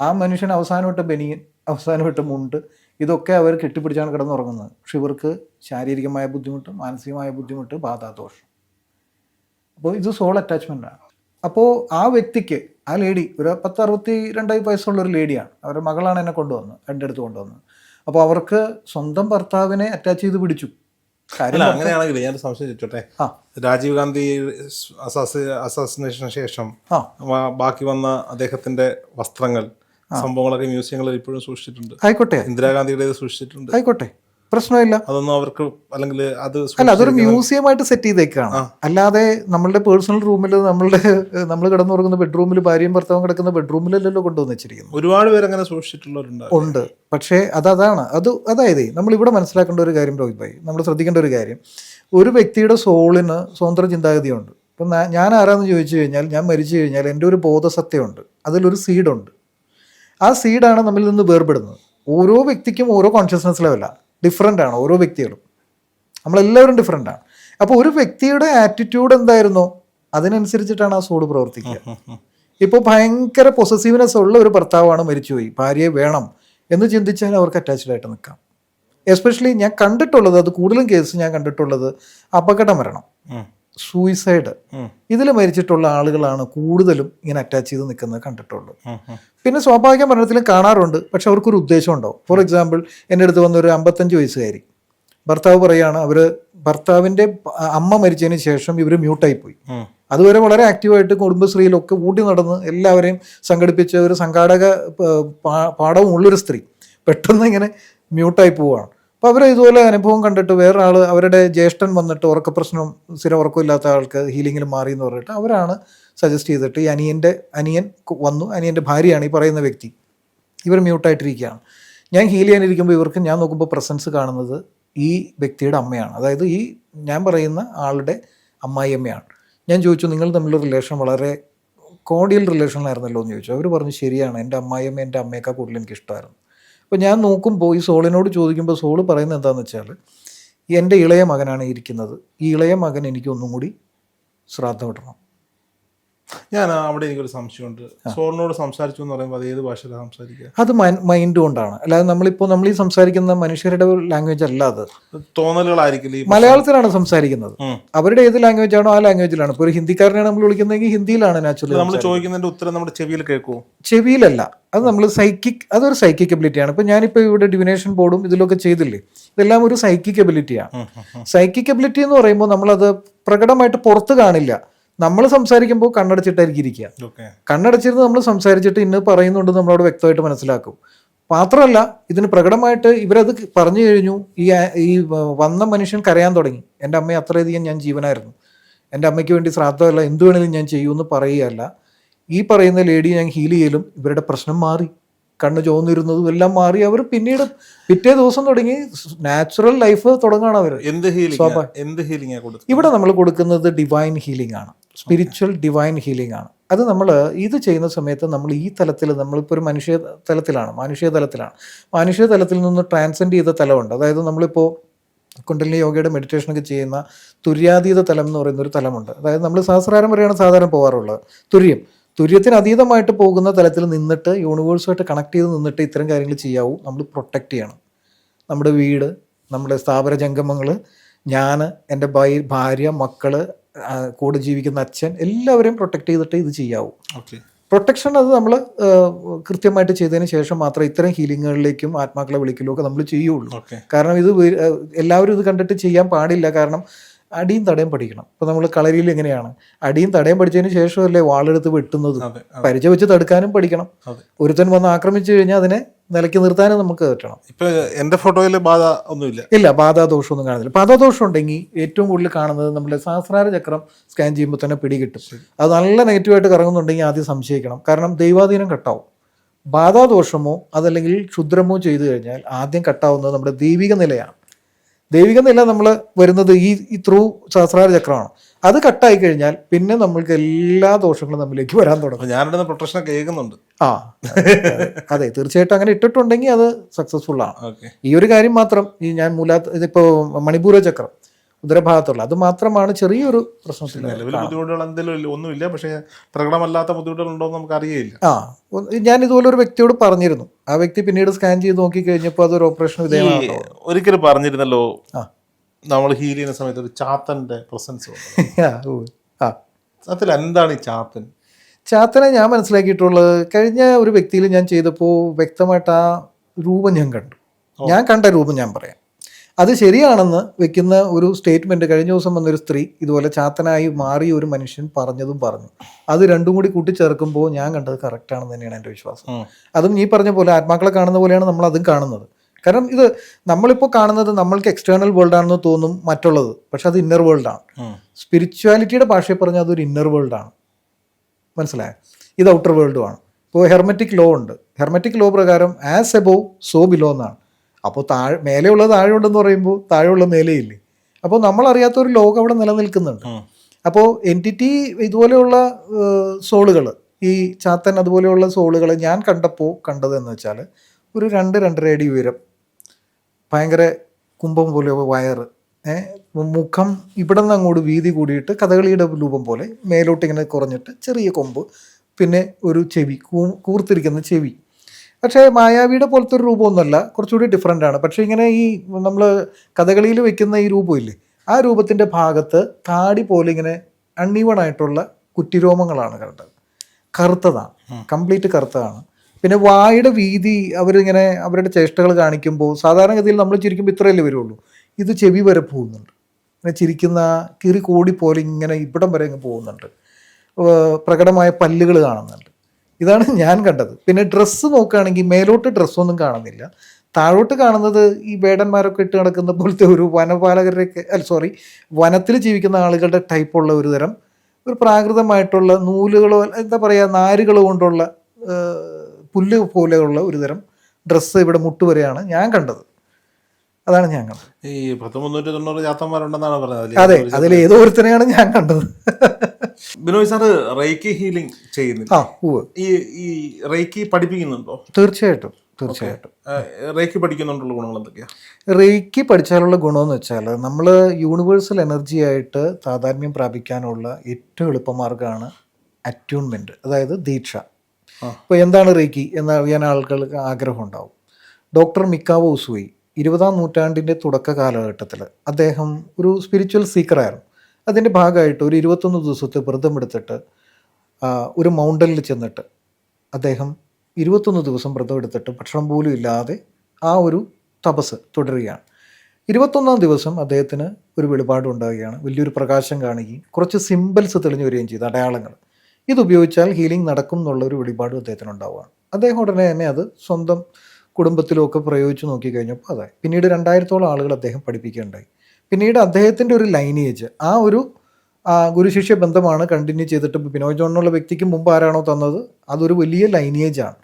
ആ മനുഷ്യൻ അവസാനമായിട്ട് ബനിയൻ, അവസാനമായിട്ട് മുണ്ട്, ഇതൊക്കെ അവർ കെട്ടിപ്പിടിച്ചാണ് കിടന്നുറങ്ങുന്നത്. പക്ഷെ ഇവർക്ക് ശാരീരികമായ ബുദ്ധിമുട്ട്, മാനസികമായ ബുദ്ധിമുട്ട്, ബാധാദോഷം. അപ്പോൾ ഇത് സോൾ അറ്റാച്ച്മെൻ്റാണ്. അപ്പോൾ ആ വ്യക്തിക്ക്, ആ ലേഡി ഒരു 62 വയസ്സുള്ള ഒരു ലേഡിയാണ്, അവരുടെ മകളാണ് എന്നെ കൊണ്ടുവന്നത്, എൻ്റെ അടുത്ത് കൊണ്ടുവന്നത്. അപ്പോൾ അവർക്ക് സ്വന്തം ഭർത്താവിനെ അറ്റാച്ച് ചെയ്ത് പിടിച്ചു. അങ്ങനെയാണെങ്കിൽ ഞാൻ സംശയം ചോദിച്ചോട്ടെ, രാജീവ് ഗാന്ധി അസാസിനേഷന് ശേഷം ബാക്കി വന്ന അദ്ദേഹത്തിന്റെ വസ്ത്രങ്ങൾ, സംഭവങ്ങളൊക്കെ മ്യൂസിയങ്ങളിൽ ഇപ്പോഴും സൂക്ഷിച്ചിട്ടുണ്ട്. ആയിക്കോട്ടെ, ഇന്ദിരാഗാന്ധിയുടെ സൂക്ഷിച്ചിട്ടുണ്ട്. ആയിക്കോട്ടെ, പ്രശ്നമില്ല. അതൊന്നും അവർക്ക് അല്ലെങ്കിൽ അതൊരു മ്യൂസിയമായിട്ട് സെറ്റ് ചെയ്തേക്കാണ്. അല്ലാതെ നമ്മളുടെ പേഴ്സണൽ റൂമിൽ നമ്മൾ കിടന്നുറങ്ങുന്ന ബെഡ്റൂമിൽ, ഭാര്യയും ഭർത്താവും കിടക്കുന്ന ബെഡ്റൂമിലല്ലോ കൊണ്ടുവന്ന് വെച്ചിരിക്കുന്നു. ഒരുപാട് പേര് അങ്ങനെ സൂക്ഷിച്ചിട്ടുള്ളവരുണ്ട്. ഉണ്ട്. പക്ഷേ അതായത് നമ്മളിവിടെ മനസ്സിലാക്കേണ്ട ഒരു കാര്യം രോഹിത് ഭായി, നമ്മൾ ശ്രദ്ധിക്കേണ്ട ഒരു കാര്യം, ഒരു വ്യക്തിയുടെ സോളിന് സ്വതന്ത്ര ചിന്താഗതിയുണ്ട്. ഇപ്പം ഞാൻ ആരാന്ന് ചോദിച്ചു കഴിഞ്ഞാൽ, ഞാൻ മരിച്ചു കഴിഞ്ഞാൽ എൻ്റെ ഒരു ബോധസത്യമുണ്ട്, അതിലൊരു സീഡുണ്ട്. ആ സീഡാണ് നമ്മളിൽ നിന്ന് വേർപെടുന്നത്. ഓരോ വ്യക്തിക്കും ഓരോ കോൺഷ്യസ്നസ് ലെവലാണ്, ഡിഫറൻ്റ് ആണ് ഓരോ വ്യക്തികളും, നമ്മളെല്ലാവരും ഡിഫറൻ്റാണ്. അപ്പോൾ ഒരു വ്യക്തിയുടെ ആറ്റിറ്റ്യൂഡ് എന്തായിരുന്നോ അതിനനുസരിച്ചിട്ടാണ് ആ സോഡ് പ്രവർത്തിക്കുക. ഇപ്പോൾ ഭയങ്കര പൊസസീവ്നെസ് ഉള്ള ഒരു ഭർത്താവാണ് മരിച്ചുപോയി, ഭാര്യയെ വേണം എന്ന് ചിന്തിച്ചാൽ അവർക്ക് അറ്റാച്ച്ഡ് ആയിട്ട് നിൽക്കാം. എസ്പെഷ്യലി ഞാൻ കണ്ടിട്ടുള്ളത്, അത് കൂടുതലും കേസ് ഞാൻ കണ്ടിട്ടുള്ളത് അപകട മരണം, സൂയിസൈഡ്, ഇതിൽ മരിച്ചിട്ടുള്ള ആളുകളാണ് കൂടുതലും ഇങ്ങനെ അറ്റാച്ച് ചെയ്ത് നിൽക്കുന്നത് കണ്ടിട്ടുള്ളൂ. പിന്നെ സ്വാഭാവിക മരണത്തിലും കാണാറുണ്ട്, പക്ഷെ അവർക്കൊരു ഉദ്ദേശം ഉണ്ടാവും. ഫോർ എക്സാമ്പിൾ എൻ്റെ അടുത്ത് വന്നൊരു 55 വയസ്സുകാരി, ഭർത്താവ് പറയുകയാണ് ഭർത്താവിൻ്റെ അമ്മ മരിച്ചതിന് ശേഷം ഇവർ മ്യൂട്ടായിപ്പോയി. അതുവരെ വളരെ ആക്റ്റീവായിട്ട് കുടുംബശ്രീയിലൊക്കെ കൂട്ടി നടന്ന് എല്ലാവരെയും സംഘടിപ്പിച്ച ഒരു സംഘാടക പാഠവും ഉള്ളൊരു സ്ത്രീ പെട്ടെന്ന് ഇങ്ങനെ മ്യൂട്ടായി പോവുകയാണ്. അപ്പോൾ അവർ ഇതുപോലെ അനുഭവം കണ്ടിട്ട് വേറൊരാൾ, അവരുടെ ജ്യേഷ്ഠൻ വന്നിട്ട് ഉറക്കപ്രശ്നം, സ്ഥിരം ഉറക്കമില്ലാത്ത ആൾക്ക് ഹീലിങ്ങിൽ മാറി എന്ന് പറഞ്ഞിട്ട് അവരാണ് സജസ്റ്റ് ചെയ്തിട്ട് ഈ അനിയൻ വന്നു, അനിയൻ്റെ ഭാര്യയാണ് ഈ പറയുന്ന വ്യക്തി, ഇവർ മ്യൂട്ടായിട്ടിരിക്കുകയാണ്. ഞാൻ ഹീൽ ചെയ്യാനിരിക്കുമ്പോൾ ഇവർക്ക് ഞാൻ നോക്കുമ്പോൾ പ്രസൻസ് കാണുന്നത് ഈ വ്യക്തിയുടെ അമ്മയാണ്, അതായത് ഈ ഞാൻ പറയുന്ന ആളുടെ അമ്മായിയമ്മയാണ്. ഞാൻ ചോദിച്ചു, നിങ്ങൾ തമ്മിലുള്ള റിലേഷൻ വളരെ കോഡിയൽ റിലേഷനിലായിരുന്നല്ലോ എന്ന് ചോദിച്ചു. അവർ പറഞ്ഞു, ശരിയാണ്, എൻ്റെ അമ്മായിയമ്മ എൻ്റെ അമ്മയേക്കാൾ കൂടുതൽ എനിക്ക് ഇഷ്ടമായിരുന്നു. അപ്പോൾ ഞാൻ നോക്കുമ്പോൾ ഈ സോളിനോട് ചോദിക്കുമ്പോൾ സോള് പറയുന്നത് എന്താണെന്ന് വെച്ചാൽ, എൻ്റെ ഇളയ മകനാണ് ഇരിക്കുന്നത്, ഈ ഇളയ മകൻ എനിക്ക് ഒന്നും കൂടി ശ്രാദ്ധം ഇടണം. ഞാൻ അവിടെ എനിക്കൊരു സംശയമുണ്ട്. സോളിനോട് സംസാരിച്ചു എന്ന് പറയുമ്പോൾ അത് ഏത് ഭാഷയിലാണ് സംസാരിക്കുക? അത് മൈൻഡ് കൊണ്ടാണ്. അല്ലാതെ നമ്മൾ ഈ സംസാരിക്കുന്ന മനുഷ്യരുടെ ലാംഗ്വേജ് അല്ല അത്. തോന്നലുകളായിരിക്കില്ല. മലയാളത്തിലാണ് സംസാരിക്കുന്നത്. അവരുടെ ഏത് ലാംഗ്വേജ് ആണോ ആ ലാംഗ്വേജിലാണ്. ഇപ്പോൾ ഒരു ഹിന്ദിക്കാരനാണ് നമ്മൾ വിളിക്കുന്നതെങ്കിൽ ഹിന്ദിയിലാണ് നാച്ചുറലി. നമ്മൾ ചോദിക്കുന്നതിന്റെ ഉത്തരം നമ്മുടെ ചെവിയിൽ കേൾക്കുമോ? ചെവിയിലല്ല, അത് നമ്മൾ അതൊരു സൈക്കിക് എബിലിറ്റിയാണ്. ഇപ്പം ഞാനിപ്പോൾ ഇവിടെ ഡിവിനേഷൻ ബോർഡും ഇതിലൊക്കെ ചെയ്തില്ലേ, ഇതെല്ലാം ഒരു സൈക്കിക് എബിലിറ്റിയാണ്. സൈക്കിക് എബിലിറ്റി എന്ന് പറയുമ്പോൾ നമ്മളത് പ്രകടമായിട്ട് പുറത്ത് കാണില്ല. നമ്മൾ സംസാരിക്കുമ്പോൾ കണ്ണടച്ചിട്ടായിരിക്കും ഇരിക്കുക. കണ്ണടച്ചിരുന്ന് നമ്മൾ സംസാരിച്ചിട്ട് ഇന്ന് പറയുന്നുണ്ട് നമ്മളവിടെ വ്യക്തമായിട്ട് മനസ്സിലാക്കും. മാത്രമല്ല ഇതിന് പ്രകടമായിട്ട് ഇവരത് പറഞ്ഞു കഴിഞ്ഞു. ഈ വന്ന മനുഷ്യൻ കരയാൻ തുടങ്ങി. എൻ്റെ അമ്മയെ അത്രയധികം ഞാൻ ജീവനായിരുന്നു, എൻ്റെ അമ്മയ്ക്ക് വേണ്ടി ശ്രാദ്ധമല്ല എന്ത് വേണമെങ്കിലും ഞാൻ ചെയ്യുമെന്ന് പറയുകയല്ല. ഈ പറയുന്ന ലേഡി ഞാൻ ഹീൽ ചെയ്യലും ഇവരുടെ പ്രശ്നം മാറി, കണ്ണ് ചോന്നിരുന്നതും എല്ലാം മാറി. അവർ പിന്നീട് പിറ്റേ ദിവസം തുടങ്ങി നാച്ചുറൽ ലൈഫ് തുടങ്ങുകയാണ് അവർ. ഇവിടെ നമ്മൾ കൊടുക്കുന്നത് ഡിവൈൻ ഹീലിംഗ് ആണ്, സ്പിരിച്വൽ ഡിവൈൻ ഹീലിംഗ് ആണ്. അത് നമ്മൾ ഇത് ചെയ്യുന്ന സമയത്ത് നമ്മൾ ഈ തലത്തിൽ, നമ്മളിപ്പോൾ ഒരു മാനുഷിക തലത്തിൽ നിന്ന് ട്രാൻസെൻഡ് ചെയ്ത തലമുണ്ട്. അതായത് നമ്മളിപ്പോൾ കുണ്ടലിനി യോഗയുടെ മെഡിറ്റേഷനൊക്കെ ചെയ്യുന്ന തുര്യാതീത തലം എന്ന് പറയുന്ന ഒരു തലമുണ്ട്. അതായത് നമ്മൾ സഹസ്രാരം വരെയാണ് സാധാരണ പോകാറുള്ളത്. തുര്യത്തിന് അതീതമായിട്ട് പോകുന്ന തലത്തിൽ നിന്നിട്ട് യൂണിവേഴ്സുമായിട്ട് കണക്ട് ചെയ്ത് നിന്നിട്ട് ഇത്തരം കാര്യങ്ങൾ ചെയ്യാവൂ. നമ്മൾ പ്രൊട്ടക്റ്റ് ചെയ്യണം നമ്മുടെ വീട്, നമ്മുടെ സ്ഥാപന ജംഗമങ്ങൾ, ഞാൻ, എൻ്റെ ഭാര്യ, മക്കള്, കൂടെ ജീവിക്കുന്ന അച്ഛൻ, എല്ലാവരെയും പ്രൊട്ടക്റ്റ് ചെയ്തിട്ട് ഇത് ചെയ്യാവൂ. പ്രൊട്ടക്ഷൻ അത് നമ്മൾ കൃത്യമായിട്ട് ചെയ്തതിന് ശേഷം മാത്രമേ ഇത്തരം ഹീലിങ്ങുകളിലേക്കും ആത്മാക്കളെ വിളിക്കലും ഒക്കെ നമ്മൾ ചെയ്യുള്ളൂ. കാരണം ഇത് എല്ലാവരും ഇത് കണ്ടിട്ട് ചെയ്യാൻ പാടില്ല. കാരണം അടിയും തടയും പഠിക്കണം. ഇപ്പം നമ്മൾ കളരിയിൽ എങ്ങനെയാണ് അടിയും തടയും പഠിച്ചതിന് ശേഷമല്ലേ വാളെടുത്ത് വെട്ടുന്നത്. പരിചയ വെച്ച് തടുക്കാനും പഠിക്കണം. ഒരുത്തൻ വന്ന് ആക്രമിച്ചു കഴിഞ്ഞാൽ അതിനെ നിലയ്ക്ക് നിർത്താനും നമുക്ക് പറ്റണം. ഇപ്പൊ എന്റെ ഫോട്ടോയിൽ ബാധ ഒന്നുമില്ല, ഇല്ല, ബാധാദോഷമൊന്നും കാണുന്നില്ല. ബാധാദോഷം ഉണ്ടെങ്കിൽ ഏറ്റവും കൂടുതൽ കാണുന്നത് നമ്മുടെ സഹസ്രാര ചക്രം സ്കാൻ ചെയ്യുമ്പോൾ തന്നെ പിടികിട്ടും. അത് നല്ല നെഗറ്റീവായിട്ട് കറങ്ങുന്നുണ്ടെങ്കിൽ ആദ്യം സംശയിക്കണം. കാരണം ദൈവാധീനം കട്ടാവും. ബാധാദോഷമോ അതല്ലെങ്കിൽ ക്ഷുദ്രമോ ചെയ്തു കഴിഞ്ഞാൽ ആദ്യം കട്ടാവുന്നത് നമ്മുടെ ദൈവിക നിലയാണ്. ദൈവിക നില നമ്മൾ വരുന്നത് ഈ ത്രൂ സഹസ്രാര ചക്രമാണ്. അത് കട്ടായി കഴിഞ്ഞാൽ പിന്നെ നമ്മൾക്ക് എല്ലാ ദോഷങ്ങളും നമ്മളിലേക്ക് വരാൻ തുടങ്ങും. ഞാനിടുന്ന പ്രൊട്ടക്ഷൻ കേൾക്കുന്നുണ്ട്. അതെ, തീർച്ചയായിട്ടും അങ്ങനെ ഇട്ടിട്ടുണ്ടെങ്കിൽ അത് സക്സസ്ഫുൾ ആണ്. ഈ ഒരു കാര്യം മാത്രം ഞാൻ ഇതിപ്പോ മണിപൂര ചക്രം ഉദരഭാഗത്തുള്ള അത് മാത്രമാണ് ചെറിയൊരു പ്രശ്നത്തിൽ. ബുദ്ധിമുട്ടുകൾ എന്തെങ്കിലും ഒന്നുമില്ല, പക്ഷേ പ്രകടമല്ലാത്ത ബുദ്ധിമുട്ടുകൾ ഉണ്ടോ എന്ന് നമുക്ക് അറിയില്ല. ഞാൻ ഇതുപോലെ ഒരു വ്യക്തിയോട് പറഞ്ഞിരുന്നു. ആ വ്യക്തി പിന്നീട് സ്കാൻ ചെയ്ത് നോക്കി കഴിഞ്ഞപ്പോൾ അതൊരു ഓപ്പറേഷൻ വിധേയമാണ്. ഒരിക്കലും പറഞ്ഞിരുന്നല്ലോ നമ്മൾ ഹീൽ ചെയ്യുന്ന സമയത്ത് ഒരു ചാത്തന്റെ പ്രസൻസ്. അതിൽ എന്താണ് ഈ ചാത്തനെ ഞാൻ മനസ്സിലാക്കിയിട്ടുള്ളത്, കഴിഞ്ഞ ഒരു വ്യക്തിയിൽ ഞാൻ ചെയ്തപ്പോൾ വ്യക്തമായിട്ട് ആ രൂപം ഞാൻ കണ്ട രൂപം ഞാൻ പറയാം. അത് ശരിയാണെന്ന് വെക്കുന്ന ഒരു സ്റ്റേറ്റ്മെന്റ് കഴിഞ്ഞ ദിവസം വന്നൊരു സ്ത്രീ ഇതുപോലെ ചാത്തനായി മാറിയ ഒരു മനുഷ്യൻ പറഞ്ഞു. അത് രണ്ടും കൂടി കൂട്ടിച്ചേർക്കുമ്പോൾ ഞാൻ കണ്ടത് കറക്റ്റ് ആണെന്ന് തന്നെയാണ് എൻ്റെ വിശ്വാസം. അതും നീ പറഞ്ഞ പോലെ ആത്മാക്കളെ കാണുന്ന പോലെയാണ് നമ്മൾ അതും കാണുന്നത്. കാരണം ഇത് നമ്മളിപ്പോൾ കാണുന്നത് നമ്മൾക്ക് എക്സ്റ്റേണൽ വേൾഡ് ആണെന്ന് തോന്നും മറ്റുള്ളത്, പക്ഷെ അത് ഇന്നർ വേൾഡാണ്. സ്പിരിച്വാലിറ്റിയുടെ ഭാഷയിൽ പറഞ്ഞാൽ അതൊരു ഇന്നർ വേൾഡാണ്. മനസ്സിലായോ? ഇത് ഔട്ടർ വേൾഡുമാണ്. ഇപ്പോൾ ഹെർമെറ്റിക് ലോ ഉണ്ട്. ഹെർമെറ്റിക് ലോ പ്രകാരം ആസ് എബോവ് സോ ബിലോ എന്നാണ്. അപ്പോൾ മേലെയുള്ളത് താഴെ ഉണ്ടെന്ന് പറയുമ്പോൾ താഴെയുള്ള മേലെയില്ലേ. അപ്പോൾ നമ്മളറിയാത്ത ഒരു ലോകം അവിടെ നിലനിൽക്കുന്നുണ്ട്. അപ്പോൾ എൻറ്റിറ്റി ഇതുപോലെയുള്ള സോളുകൾ, ഈ ചാത്തൻ അതുപോലെയുള്ള സോളുകൾ ഞാൻ കണ്ടതെന്ന് വെച്ചാൽ ഒരു 2-2.5 അടി ഉയരം, ഭയങ്കര കുംഭം പോലെ വയറ്, മുഖം ഇവിടെ നിന്ന് അങ്ങോട്ട് വീതി കൂടിയിട്ട് കഥകളിയുടെ രൂപം പോലെ മേലോട്ട് ഇങ്ങനെ കുറഞ്ഞിട്ട് ചെറിയ കൊമ്പ്, പിന്നെ ഒരു ചെവി, കൂർത്തിരിക്കുന്ന ചെവി. പക്ഷേ മായാവിയുടെ പോലത്തെ ഒരു രൂപമൊന്നുമല്ല, കുറച്ചുകൂടി ഡിഫറെൻ്റ് ആണ്. പക്ഷേ ഇങ്ങനെ ഈ നമ്മൾ കഥകളിയിൽ വെക്കുന്ന ഈ രൂപമില്ലേ, ആ രൂപത്തിൻ്റെ ഭാഗത്ത് താടി പോലെ ഇങ്ങനെ അണ്ണീവണായിട്ടുള്ള കുറ്റിരോമങ്ങളാണ് കണ്ടത്. കറുത്തതാണ്, കംപ്ലീറ്റ് കറുത്തതാണ്. പിന്നെ വായുടെ വീതി അവരിങ്ങനെ അവരുടെ ചേഷ്ടകൾ കാണിക്കുമ്പോൾ സാധാരണഗതിയിൽ നമ്മൾ ചിരിക്കുമ്പോൾ ഇത്രയല്ലേ വരുള്ളൂ. ഇത് ചെവി വരെ പോകുന്നുണ്ട്. ഇങ്ങനെ ചിരിക്കുന്ന കിറി കോടി പോലെ ഇങ്ങനെ ഇവിടം വരെ അങ്ങ് പോകുന്നുണ്ട്. പ്രകടമായ പല്ലുകൾ കാണുന്നുണ്ട്. ഇതാണ് ഞാൻ കണ്ടത്. പിന്നെ ഡ്രസ്സ് നോക്കുകയാണെങ്കിൽ മേലോട്ട് ഡ്രസ്സൊന്നും കാണുന്നില്ല. താഴോട്ട് കാണുന്നത് ഈ വേടന്മാരൊക്കെ ഇട്ട് നടക്കുന്ന പോലത്തെ ഒരു വനത്തിൽ ജീവിക്കുന്ന ആളുകളുടെ ടൈപ്പുള്ള ഒരു തരം ഒരു പ്രാകൃതമായിട്ടുള്ള നൂലുകളോ എന്താ പറയുക നാരുകളോ കൊണ്ടുള്ള പുല്ല് പോലെയുള്ള ഒരു തരം ഡ്രസ്സ് ഇവിടെ മുട്ടുവരെയാണ് ഞാൻ കണ്ടത്. അതാണ് ഞാൻ കണ്ടത്. ഈ 390 ചാത്തന്മാരുണ്ടെന്നാണ് പറഞ്ഞത്. അതെ, അതിൽ ഏതോ ഒരുത്തനെയാണ് ഞാൻ കണ്ടത്. ബിനോയ് സാറ് റേക്കി ഹീലിംഗ് ചെയ്യുന്നില്ല? ഈ റേക്കി പഠിപ്പിക്കുന്നുണ്ടോ? തീർച്ചയായിട്ടും. റേക്കി പഠിക്കുന്നുണ്ടുള്ള ഗുണങ്ങൾ എന്തൊക്കെയാണ്? റേക്കി പഠിച്ചാലുള്ള ഗുണമെന്ന് വെച്ചാൽ നമ്മൾ യൂണിവേഴ്സൽ എനർജി ആയിട്ട് താതാത്മ്യം പ്രാപിക്കാനുള്ള ഏറ്റവും എളുപ്പമാർഗ്ഗമാണ് അറ്റ്യൂൺമെൻറ്റ്, അതായത് ദീക്ഷ. ഇപ്പോൾ എന്താണ് റേക്കി എന്നറിയാൻ ആളുകൾക്ക് ആഗ്രഹം ഉണ്ടാവും. ഡോക്ടർ മിക്കാവോ ഉസുയി 20-ാം നൂറ്റാണ്ടിൻ്റെ തുടക്ക കാലഘട്ടത്തിൽ അദ്ദേഹം ഒരു സ്പിരിച്വൽ സീക്കറായിരുന്നു. അതിൻ്റെ ഭാഗമായിട്ട് ഒരു 21 ദിവസത്തെ വ്രതമെടുത്തിട്ട് ഒരു മൗണ്ടനിൽ ചെന്നിട്ട് അദ്ദേഹം 21 ദിവസം വ്രതം എടുത്തിട്ട് ഭക്ഷണം പോലും ഇല്ലാതെ ആ ഒരു തപസ് തുടരുകയാണ്. 21-ാം ദിവസം അദ്ദേഹത്തിന് ഒരു വെളിപാടുണ്ടാവുകയാണ്. വലിയൊരു പ്രകാശം കാണുകയും കുറച്ച് സിമ്പിൾസ് തെളിഞ്ഞു വരികയും ചെയ്തു, അടയാളങ്ങൾ. ഇതുപയോഗിച്ചാൽ ഹീലിംഗ് നടക്കും എന്നുള്ളൊരു വെളിപാട് അദ്ദേഹത്തിന് ഉണ്ടാവുകയാണ്. അദ്ദേഹം ഉടനെ തന്നെ അത് സ്വന്തം കുടുംബത്തിലുമൊക്കെ പ്രയോഗിച്ച് നോക്കിക്കഴിഞ്ഞപ്പോൾ അതായി. പിന്നീട് 2000-ഓളം ആളുകൾ അദ്ദേഹം പഠിപ്പിക്കുകയുണ്ടായി. പിന്നീട് അദ്ദേഹത്തിൻ്റെ ഒരു ലൈനേജ്, ആ ഒരു ഗുരുശിഷ്യ ബന്ധമാണ് കണ്ടിന്യൂ ചെയ്തിട്ട് ബിനോയ് ജോൺ എന്നുള്ള വ്യക്തിക്ക് മുമ്പ് ആരാണോ തന്നത് അതൊരു വലിയ ലൈനേജാണ്.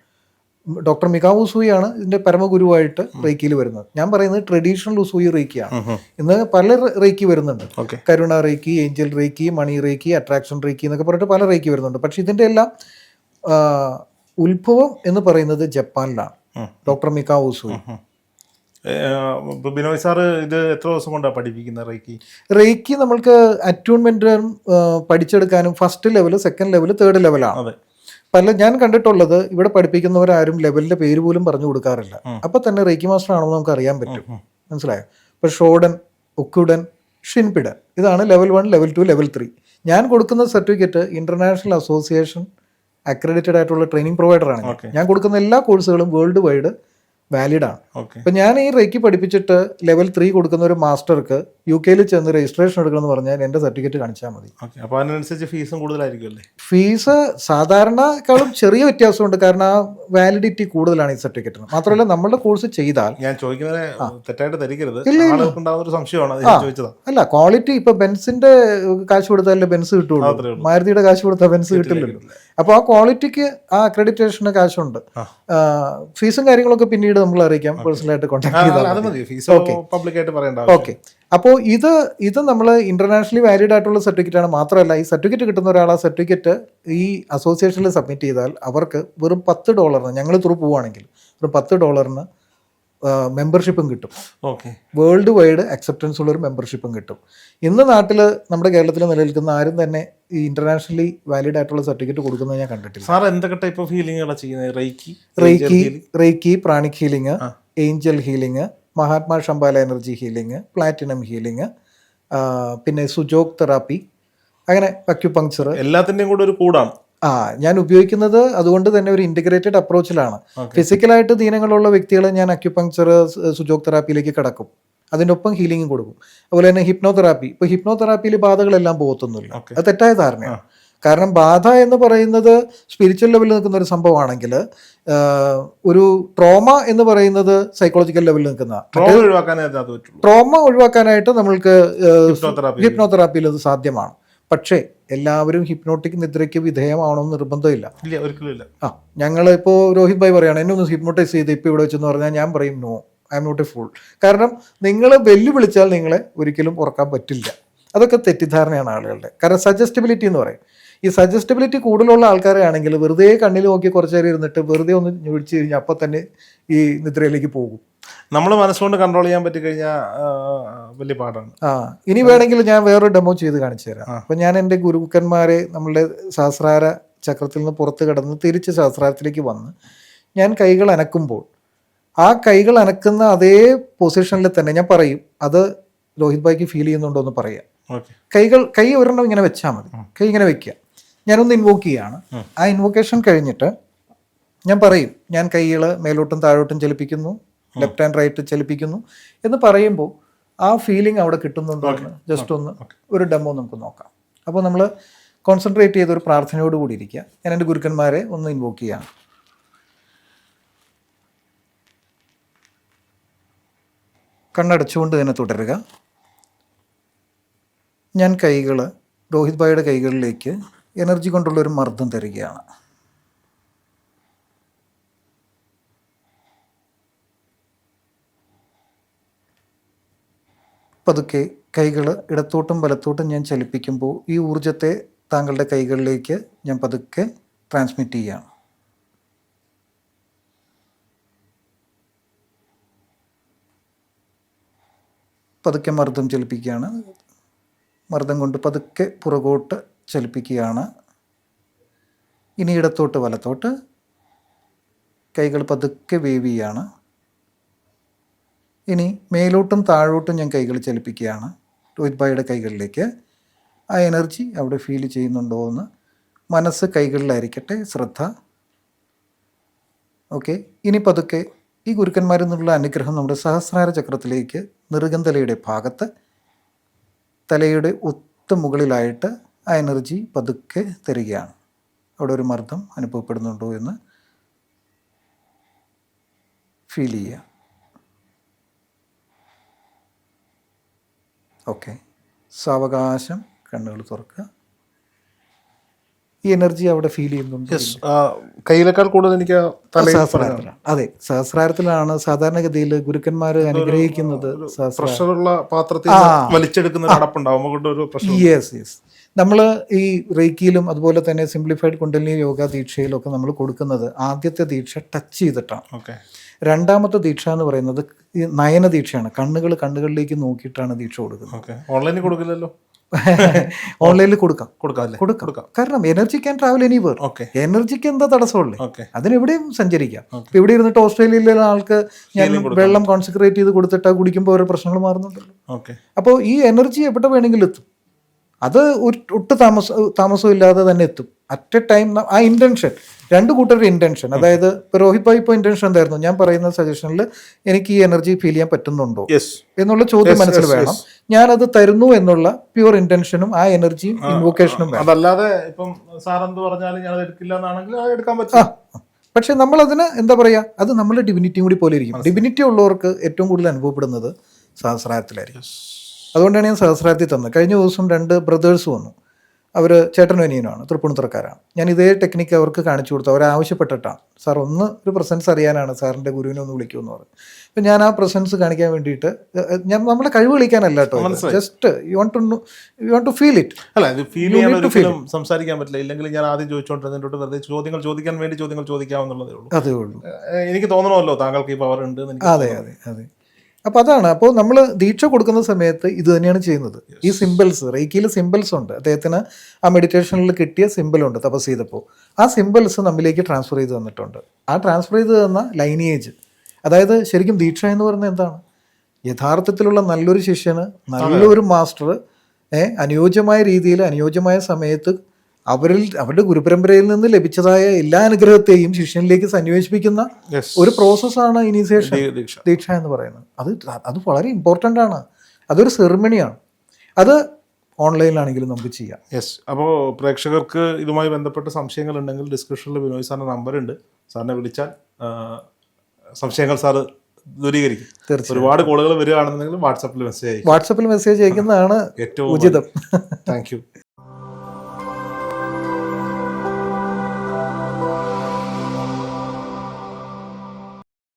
ഡോക്ടർ മികാവോ ഉസൂയിയാണ് ഇതിൻ്റെ പരമഗുരുവായിട്ട് റേക്കിയിൽ വരുന്നത്. ഞാൻ പറയുന്നത് ട്രഡീഷണൽ ഉസൂയി റേക്കിയാണ്. ഇന്ന് പല റേക്കി വരുന്നുണ്ട്. കരുണ റേക്കി, ഏഞ്ചൽ റേക്കി, മണി റേക്കി, അട്രാക്ഷൻ റേക്കി എന്നൊക്കെ പറഞ്ഞിട്ട് പല റേക്കി വരുന്നുണ്ട്. പക്ഷേ ഇതിൻ്റെ എല്ലാം ഉത്ഭവം എന്ന് പറയുന്നത് ജപ്പാനിലാണ്. Doctor Mikao Usui. Binoy sir ഇത് എത്ര ദിവസം കൊണ്ടാണ് പഠിപ്പിക്കുന്നത് റേക്കി? റേക്കി നമ്മൾക്ക് അറ്റ്യൂൺമെന്റ് പഠിച്ചെടുക്കാനും first level, second level, third ലെവലാണ്. ഞാൻ കണ്ടിട്ടുള്ളത് ഇവിടെ പഠിപ്പിക്കുന്നവരാരും ലെവലിന്റെ പേര് പോലും പറഞ്ഞു കൊടുക്കാറില്ല. അപ്പൊ തന്നെ റേക്കി മാസ്റ്റർ ആണെന്ന് നമുക്ക് അറിയാൻ പറ്റും. മനസ്സിലായോ? ഇപ്പൊ ഷോഡൻ, ഒക്കുഡൻ, ഷിൻപിഡൻ, ഇതാണ് ലെവൽ 1, ലെവൽ 2, ലെവൽ 3. ഞാൻ കൊടുക്കുന്ന സർട്ടിഫിക്കറ്റ് ഇന്റർനാഷണൽ അസോസിയേഷൻ അക്രഡിറ്റഡ് ആയിട്ടുള്ള ട്രെയിനിങ് പ്രൊവൈഡറാണ്. ഞാൻ കൊടുക്കുന്ന എല്ലാ കോഴ്സുകളും വേൾഡ് വൈഡ് വാലിഡ് ആണ്. അപ്പം ഞാൻ ഈ റേക്കി പഠിപ്പിച്ചിട്ട് ലെവൽ 3 കൊടുക്കുന്ന ഒരു മാസ്റ്റർക്ക് UK ചെന്ന് രജിസ്ട്രേഷൻ എടുക്കണമെന്ന് പറഞ്ഞാൽ എൻ്റെ സർട്ടിഫിക്കറ്റ് കാണിച്ചാൽ മതി. അപ്പോൾ അതിനനുസരിച്ച് ഫീസും കൂടുതലായിരിക്കും അല്ലേ? ഫീസ് സാധാരണക്കാളും ചെറിയ വ്യത്യാസമുണ്ട്, കാരണം ആ വാലിഡിറ്റി കൂടുതലാണ് ഈ സർട്ടിഫിക്കറ്റിന്. മാത്രമല്ല നമ്മളുടെ കോഴ്സ് ചെയ്താൽ, ഞാൻ ചോദിക്കുന്നത് തെറ്റായിട്ട് ധരിക്കരുത്, സംശയമാണ്, അല്ല ക്വാളിറ്റി. ഇപ്പൊ ബെൻസിന്റെ കാശ് കൊടുത്താലേ ബെൻസ് കിട്ടുള്ളൂ, മാരുതിയുടെ കാശ് കൊടുത്താൽ ബെൻസ് കിട്ടില്ലല്ലോ. അപ്പോൾ ആ ക്വാളിറ്റിക്ക് ആ അക്രഡിറ്റേഷന് കാശുണ്ട്. ഫീസും കാര്യങ്ങളൊക്കെ പിന്നീട് നമ്മൾ അറിയിക്കാം, പേഴ്സണലായിട്ട് കോൺടാക്ട് ചെയ്താൽ. ഓക്കെ. അപ്പോൾ ഇത് നമ്മൾ ഇന്റർനാഷണലി വാലിഡ് ആയിട്ടുള്ള സർട്ടിഫിക്കറ്റ് ആണ്. മാത്രമല്ല ഈ സർട്ടിഫിക്കറ്റ് കിട്ടുന്ന ഒരാൾ ആ സർട്ടിഫിക്കറ്റ് ഈ അസോസിയേഷനിൽ സബ്മിറ്റ് ചെയ്താൽ അവർക്ക് വെറും $10, ഞങ്ങൾ ത്രൂ പോവുകയാണെങ്കിൽ വെറും $10 മെമ്പർഷിപ്പും കിട്ടും. വേൾഡ് വൈഡ് അക്സെപ്റ്റൻസ് ഉള്ളൊരു മെമ്പർഷിപ്പും കിട്ടും. ഇന്ന് നാട്ടിൽ നമ്മുടെ കേരളത്തിൽ നിലനിൽക്കുന്ന ആരും തന്നെ ഈ ഇന്റർനാഷണലി വാലിഡ് ആയിട്ടുള്ള സർട്ടിഫിക്കറ്റ് കൊടുക്കുന്നത് ഞാൻ കണ്ടിട്ടില്ല. സാർ എന്തൊക്കെ ടൈപ്പ് ഓഫ് ഹീലിംഗാണ് ചെയ്യുന്നത്? Reiki, pranic healing, angel healing, Mahatma Shambala energy healing, platinum healing, പിന്നെ സുജോക് തെറാപ്പി, അങ്ങനെ അക്യുപങ്ക്ചർ, എല്ലാത്തിൻ്റെയും കൂടെ ഒരു കൂടാണ്. ഞാൻ ഉപയോഗിക്കുന്നത്. അതുകൊണ്ട് തന്നെ ഒരു ഇന്റഗ്രേറ്റഡ് അപ്രോച്ചിലാണ്. ഫിസിക്കലായിട്ട് ദീനങ്ങളുള്ള വ്യക്തികളെ ഞാൻ അക്യുപങ്ക്ചർ, സുജോക് തെറാപ്പിയിലേക്ക് കടക്കും, അതിൻ്റെ ഒപ്പം ഹീലിംഗും കൊടുക്കും. അതുപോലെ തന്നെ ഹിപ്നോതെറാപ്പി. ഇപ്പോൾ ഹിപ്നോതെറാപ്പിയിൽ ബാധകളെല്ലാം പോകത്തൊന്നുമില്ല, അത് തെറ്റായ ധാരണയാണ്. കാരണം ബാധ എന്ന് പറയുന്നത് സ്പിരിച്വൽ ലെവലിൽ നിൽക്കുന്ന ഒരു സംഭവമാണെങ്കിൽ ഒരു ട്രോമ എന്ന് പറയുന്നത് സൈക്കോളജിക്കൽ ലെവലിൽ നിൽക്കുന്ന ട്രോമ ഒഴിവാക്കാനായിട്ട് നമ്മൾക്ക് ഹിപ്നോതെറാപ്പിയിൽ അത് സാധ്യമാണ്. പക്ഷേ എല്ലാവരും ഹിപ്നോട്ടിക് നിദ്രയ്ക്ക് വിധേയമാവണമെന്ന് നിർബന്ധമില്ല. ഞങ്ങളിപ്പോൾ രോഹിത് ഭായ് പറയുകയാണ് എന്നെ ഒന്ന് ഹിപ്നോട്ടൈസ് ചെയ്ത് ഇപ്പോൾ ഇവിടെ വെച്ചെന്ന് പറഞ്ഞാൽ ഞാൻ പറയും no, I am not a fool. കാരണം നിങ്ങൾ വെല്ലുവിളിച്ചാൽ നിങ്ങളെ ഒരിക്കലും ഉറക്കാൻ പറ്റില്ല. അതൊക്കെ തെറ്റിദ്ധാരണയാണ് ആളുകളുടെ. കാരണം സജസ്റ്റബിലിറ്റി എന്ന് പറയും. ഈ സജസ്റ്റബിലിറ്റി കൂടുതലുള്ള ആൾക്കാരെ ആണെങ്കിൽ വെറുതെ കണ്ണിൽ നോക്കി കുറച്ച് നേരം ഇരുന്നിട്ട് വെറുതെ ഒന്ന് ഞൊഴിച്ച് കഴിഞ്ഞാൽ അപ്പം തന്നെ ഈ നിദ്രയിലേക്ക് പോകും. നമ്മൾ മനസ്സുകൊണ്ട് കൺട്രോൾ ചെയ്യാൻ പറ്റിക്കഴിഞ്ഞാൽ വലിയ പാടാണ്. ഇനി വേണമെങ്കിൽ ഞാൻ വേറൊരു ഡെമോ ചെയ്ത് കാണിച്ചു തരാം. അപ്പം ഞാൻ എൻ്റെ ഗുരുക്കന്മാരെ നമ്മളുടെ സഹസ്രാര ചക്രത്തിൽ നിന്ന് പുറത്ത് കടന്ന് തിരിച്ച് സഹസ്രാരത്തിലേക്ക് വന്ന് ഞാൻ കൈകൾ അനക്കുമ്പോൾ ആ കൈകൾ അനക്കുന്ന അതേ പൊസിഷനിൽ തന്നെ ഞാൻ പറയും, അത് രോഹിത് ഭായിക്ക് ഫീൽ ചെയ്യുന്നുണ്ടോ എന്ന് പറയാം. കൈ ഒരെണ്ണം ഇങ്ങനെ വെച്ചാൽ മതി, കൈ ഇങ്ങനെ വെക്കുക. ഞാനൊന്ന് ഇൻവോക്ക് ചെയ്യാണ്. ആ ഇൻവോക്കേഷൻ കഴിഞ്ഞിട്ട് ഞാൻ പറയും, ഞാൻ കൈകൾ മേലോട്ടും താഴോട്ടും ചലിപ്പിക്കുന്നു, ലെഫ്റ്റ് ആൻഡ് റൈറ്റ് ചലിപ്പിക്കുന്നു എന്ന് പറയുമ്പോൾ ആ ഫീലിംഗ് അവിടെ കിട്ടുന്നുണ്ടോ എന്ന് ജസ്റ്റ് ഒന്ന് ഒരു ഡെമോ നമുക്ക് നോക്കാം. അപ്പോൾ നമ്മൾ കോൺസെൻട്രേറ്റ് ചെയ്തൊരു പ്രാർത്ഥനയോട് കൂടി ഇരിക്കുക. ഞാൻ എൻ്റെ ഗുരുക്കന്മാരെ ഒന്ന് ഇൻവോക്ക് ചെയ്യാം. കണ്ണടച്ചുകൊണ്ട് തന്നെ തുടരുക. ഞാൻ കൈകൾ രോഹിത് ഭായിയുടെ കൈകളിലേക്ക് എനർജി കൊണ്ടുള്ളൊരു മർദ്ദം തരികയാണ്. പതുക്കെ കൈകൾ ഇടത്തോട്ടും വലത്തോട്ടും ഞാൻ ചലിപ്പിക്കുമ്പോൾ ഈ ഊർജത്തെ താങ്കളുടെ കൈകളിലേക്ക് ഞാൻ പതുക്കെ ട്രാൻസ്മിറ്റ് ചെയ്യുകയാണ്. പതുക്കെ മർദ്ദം ചലിപ്പിക്കുകയാണ്. മർദ്ദം കൊണ്ട് പതുക്കെ പുറകോട്ട് ചലിപ്പിക്കുകയാണ്. ഇനി ഇടത്തോട്ട് വലത്തോട്ട്. കൈകൾ പതുക്കെ വേവ് ചെയ്യാണ്. ഇനി മേലോട്ടും താഴോട്ടും ഞാൻ കൈകൾ ചലിപ്പിക്കുകയാണ് രോഹിത് ഭായിയുടെ കൈകളിലേക്ക്. ആ എനർജി അവിടെ ഫീൽ ചെയ്യുന്നുണ്ടോ എന്ന്. മനസ്സ് കൈകളിലായിരിക്കട്ടെ, ശ്രദ്ധ. ഓക്കെ. ഇനി പതുക്കെ ഈ ഗുരുക്കന്മാരിൽ നിന്നുള്ള അനുഗ്രഹം നമ്മുടെ സഹസ്രാര ചക്രത്തിലേക്ക് നെറുകന്തലയുടെ ഭാഗത്ത് തലയുടെ ഒത്ത മുകളിലായിട്ട് ആ എനർജി പതുക്കെ തരികയാണ്. അവിടെ ഒരു മർദ്ദം അനുഭവപ്പെടുന്നുണ്ടോ എന്ന് ഫീൽ ചെയ്യുക. ഓക്കെ. സാവകാശം കണ്ണുകൾ തുറക്കുക. ഈ എനർജി അവിടെ ഫീൽ ചെയ്യുന്നുണ്ട്. കയ്യിലേക്കാൾ കൂടുതൽ എനിക്ക് സഹസ്രാരത്തിലാണ്. അതെ, സഹസ്രാരത്തിലാണ് സാധാരണഗതിയിൽ ഗുരുക്കന്മാർ അനുഗ്രഹിക്കുന്നത്. പ്രഷറുള്ള പാത്രത്തിൽ വലിച്ചെടുക്കുന്ന അടപ്പുണ്ടാവും. Yes yes. നമ്മൾ ഈ റേക്കിയിലും അതുപോലെ തന്നെ സിംപ്ലിഫൈഡ് കുണ്ടലിനി യോഗ ദീക്ഷയിലൊക്കെ നമ്മൾ കൊടുക്കുന്നത് ആദ്യത്തെ ദീക്ഷ ടച്ച് ചെയ്തിട്ടാണ്. രണ്ടാമത്തെ ദീക്ഷ എന്ന് പറയുന്നത് ഈ നയന ദീക്ഷയാണ്. കണ്ണുകളിലേക്ക് നോക്കിയിട്ടാണ് ദീക്ഷ കൊടുക്കുന്നത്. ഓൺലൈനിൽ കൊടുക്കില്ലല്ലോ. ഓൺലൈനിൽ കൊടുക്കാം. കാരണം എനർജി ക്യാൻ ട്രാവൽ എനിവേർ. എനർജിക്ക് എന്താ തടസ്സമുള്ളേ? അതിനെവിടെയും സഞ്ചരിക്കാം. ഇപ്പൊ ഇവിടെ ഇരുന്നിട്ട് ഓസ്ട്രേലിയയിലുള്ള ആൾക്ക് ഞാൻ വെള്ളം കോൺസെൻട്രേറ്റ് ചെയ്ത് കൊടുത്തിട്ട് കുടിക്കുമ്പോൾ ഓരോ പ്രശ്നങ്ങൾ മാറുന്നുണ്ടല്ലോ. അപ്പോൾ ഈ എനർജി എവിടെ വേണമെങ്കിലും എത്തും. അത് ഒട്ടും താമസവും ഇല്ലാതെ തന്നെ എത്തും. അറ്റ് എ ടൈം ആ ഇൻറ്റൻഷൻ, രണ്ട് കൂട്ടരുടെ ഇൻറ്റൻഷൻ. അതായത് ഇപ്പോൾ രോഹിത് ഭായി ഇപ്പോൾ ഇൻറ്റൻഷൻ എന്തായിരുന്നു? ഞാൻ പറയുന്ന സജഷനിൽ എനിക്ക് ഈ എനർജി ഫീൽ ചെയ്യാൻ പറ്റുന്നുണ്ടോ എന്നുള്ള ചോദ്യം മനസ്സിൽ വേണം. ഞാനത് തരുന്നു എന്നുള്ള പ്യുവർ ഇൻറ്റൻഷനും ആ എനർജിയും ഇൻവോക്കേഷനും വേണം. അതല്ലാതെ ഇപ്പം സാറെന്ത് പറഞ്ഞാലും ഞാൻ എടുക്കില്ല എന്നാണെങ്കിൽ അത് എടുക്കാൻ പറ്റും. പക്ഷെ നമ്മളതിന് എന്താ പറയുക, അത് നമ്മുടെ ഡിവിനിറ്റിയും കൂടി പോലെ ഇരിക്കും. ഡിവിനിറ്റി ഉള്ളവർക്ക് ഏറ്റവും കൂടുതൽ അനുഭവപ്പെടുന്നത് സഹസ്രാരത്തിലായിരിക്കും. അതുകൊണ്ടാണ് ഞാൻ സഹസ്രാരത്തിൽ തന്നത്. കഴിഞ്ഞ ദിവസം 2 ബ്രദേഴ്സ് വന്നു. അവർ ചേട്ടനും അനിയനുമാണ്, തൃപ്പൂണിത്തുറക്കാരാണ്. ഞാൻ ഇതേ ടെക്നിക്ക് അവർക്ക് കാണിച്ചു കൊടുത്തു. അവർ ആവശ്യപ്പെട്ടിട്ടാണ്, സാർ ഒരു പ്രസൻസ് അറിയാനാണ്, സാറിൻ്റെ ഗുരുവിനെ ഒന്ന് വിളിക്കുമെന്ന് പറഞ്ഞു. അപ്പം ഞാൻ ആ പ്രസൻസ് കാണിക്കാൻ വേണ്ടിയിട്ട്, നമ്മളെ കഴിവ് കളിക്കാനല്ല കേട്ടോ, just you want to feel it. അല്ല, ഇത് ഫീൽ ചെയ്യാൻ സംസാരിക്കാൻ പറ്റില്ല. ഇല്ലെങ്കിൽ ഞാൻ ആദ്യം ചോദിച്ചുകൊണ്ടിരുന്നിട്ട് വെറുതെ ചോദ്യങ്ങൾ ചോദിക്കാൻ വേണ്ടി ചോദ്യങ്ങൾ ചോദിക്കാവുന്നതേ ഉള്ളൂ. അതേ ഉള്ളൂ. എനിക്ക് തോന്നണമല്ലോ താങ്കൾക്ക് ഈ പവർ ഉണ്ട്. അതെ. അപ്പോൾ അതാണ്. അപ്പോൾ നമ്മൾ ദീക്ഷ കൊടുക്കുന്ന സമയത്ത് ഇത് തന്നെയാണ് ചെയ്യുന്നത്. ഈ സിമ്പിൾസ്, റേക്കിയിൽ സിമ്പിൾസ് ഉണ്ട്. അദ്ദേഹത്തിന് ആ മെഡിറ്റേഷനിൽ കിട്ടിയ സിമ്പിളുണ്ട് തപസ് ചെയ്തപ്പോൾ. ആ സിമ്പിൾസ് നമ്മിലേക്ക് ട്രാൻസ്ഫർ ചെയ്ത് തന്നിട്ടുണ്ട്. ആ ട്രാൻസ്ഫർ ചെയ്ത് തന്ന ലൈനേജ്, അതായത് ശരിക്കും ദീക്ഷ എന്ന് പറയുന്നത് എന്താണ്? യഥാർത്ഥത്തിലുള്ള നല്ലൊരു ശിഷ്യന്, നല്ലൊരു മാസ്റ്റർ അനുയോജ്യമായ രീതിയിൽ അനുയോജ്യമായ സമയത്ത് അവരുടെ ഗുരുപരമ്പരയിൽ നിന്ന് ലഭിച്ചതായ എല്ലാ അനുഗ്രഹത്തെയും ശിഷ്യനിലേക്ക് സന്നിവേശിപ്പിക്കുന്ന ഒരു പ്രോസസ്സാണ് ഇനീസിയേഷൻ, ദീക്ഷ എന്ന് പറയുന്നത്. അത് വളരെ ഇമ്പോർട്ടൻ്റ് ആണ്. അതൊരു സെറിമണിയാണ്. അത് ഓൺലൈനിലാണെങ്കിലും നമുക്ക് ചെയ്യാം. അപ്പോൾ പ്രേക്ഷകർക്ക് ഇതുമായി ബന്ധപ്പെട്ട സംശയങ്ങൾ ഉണ്ടെങ്കിൽ ഡിസ്ക്രിപ്ഷനിൽ ബിനോയ് സാറിൻ്റെ നമ്പറുണ്ട്. സാറിനെ വിളിച്ചാൽ സംശയങ്ങൾ സാറ് ദൂരീകരിക്കും. ഒരുപാട് കോളുകൾ വരികയാണെന്നുണ്ടെങ്കിൽ വാട്സാപ്പിൽ മെസ്സേജ് അയക്കുന്നതാണ് ഏറ്റവും ഉചിതം. Thank you.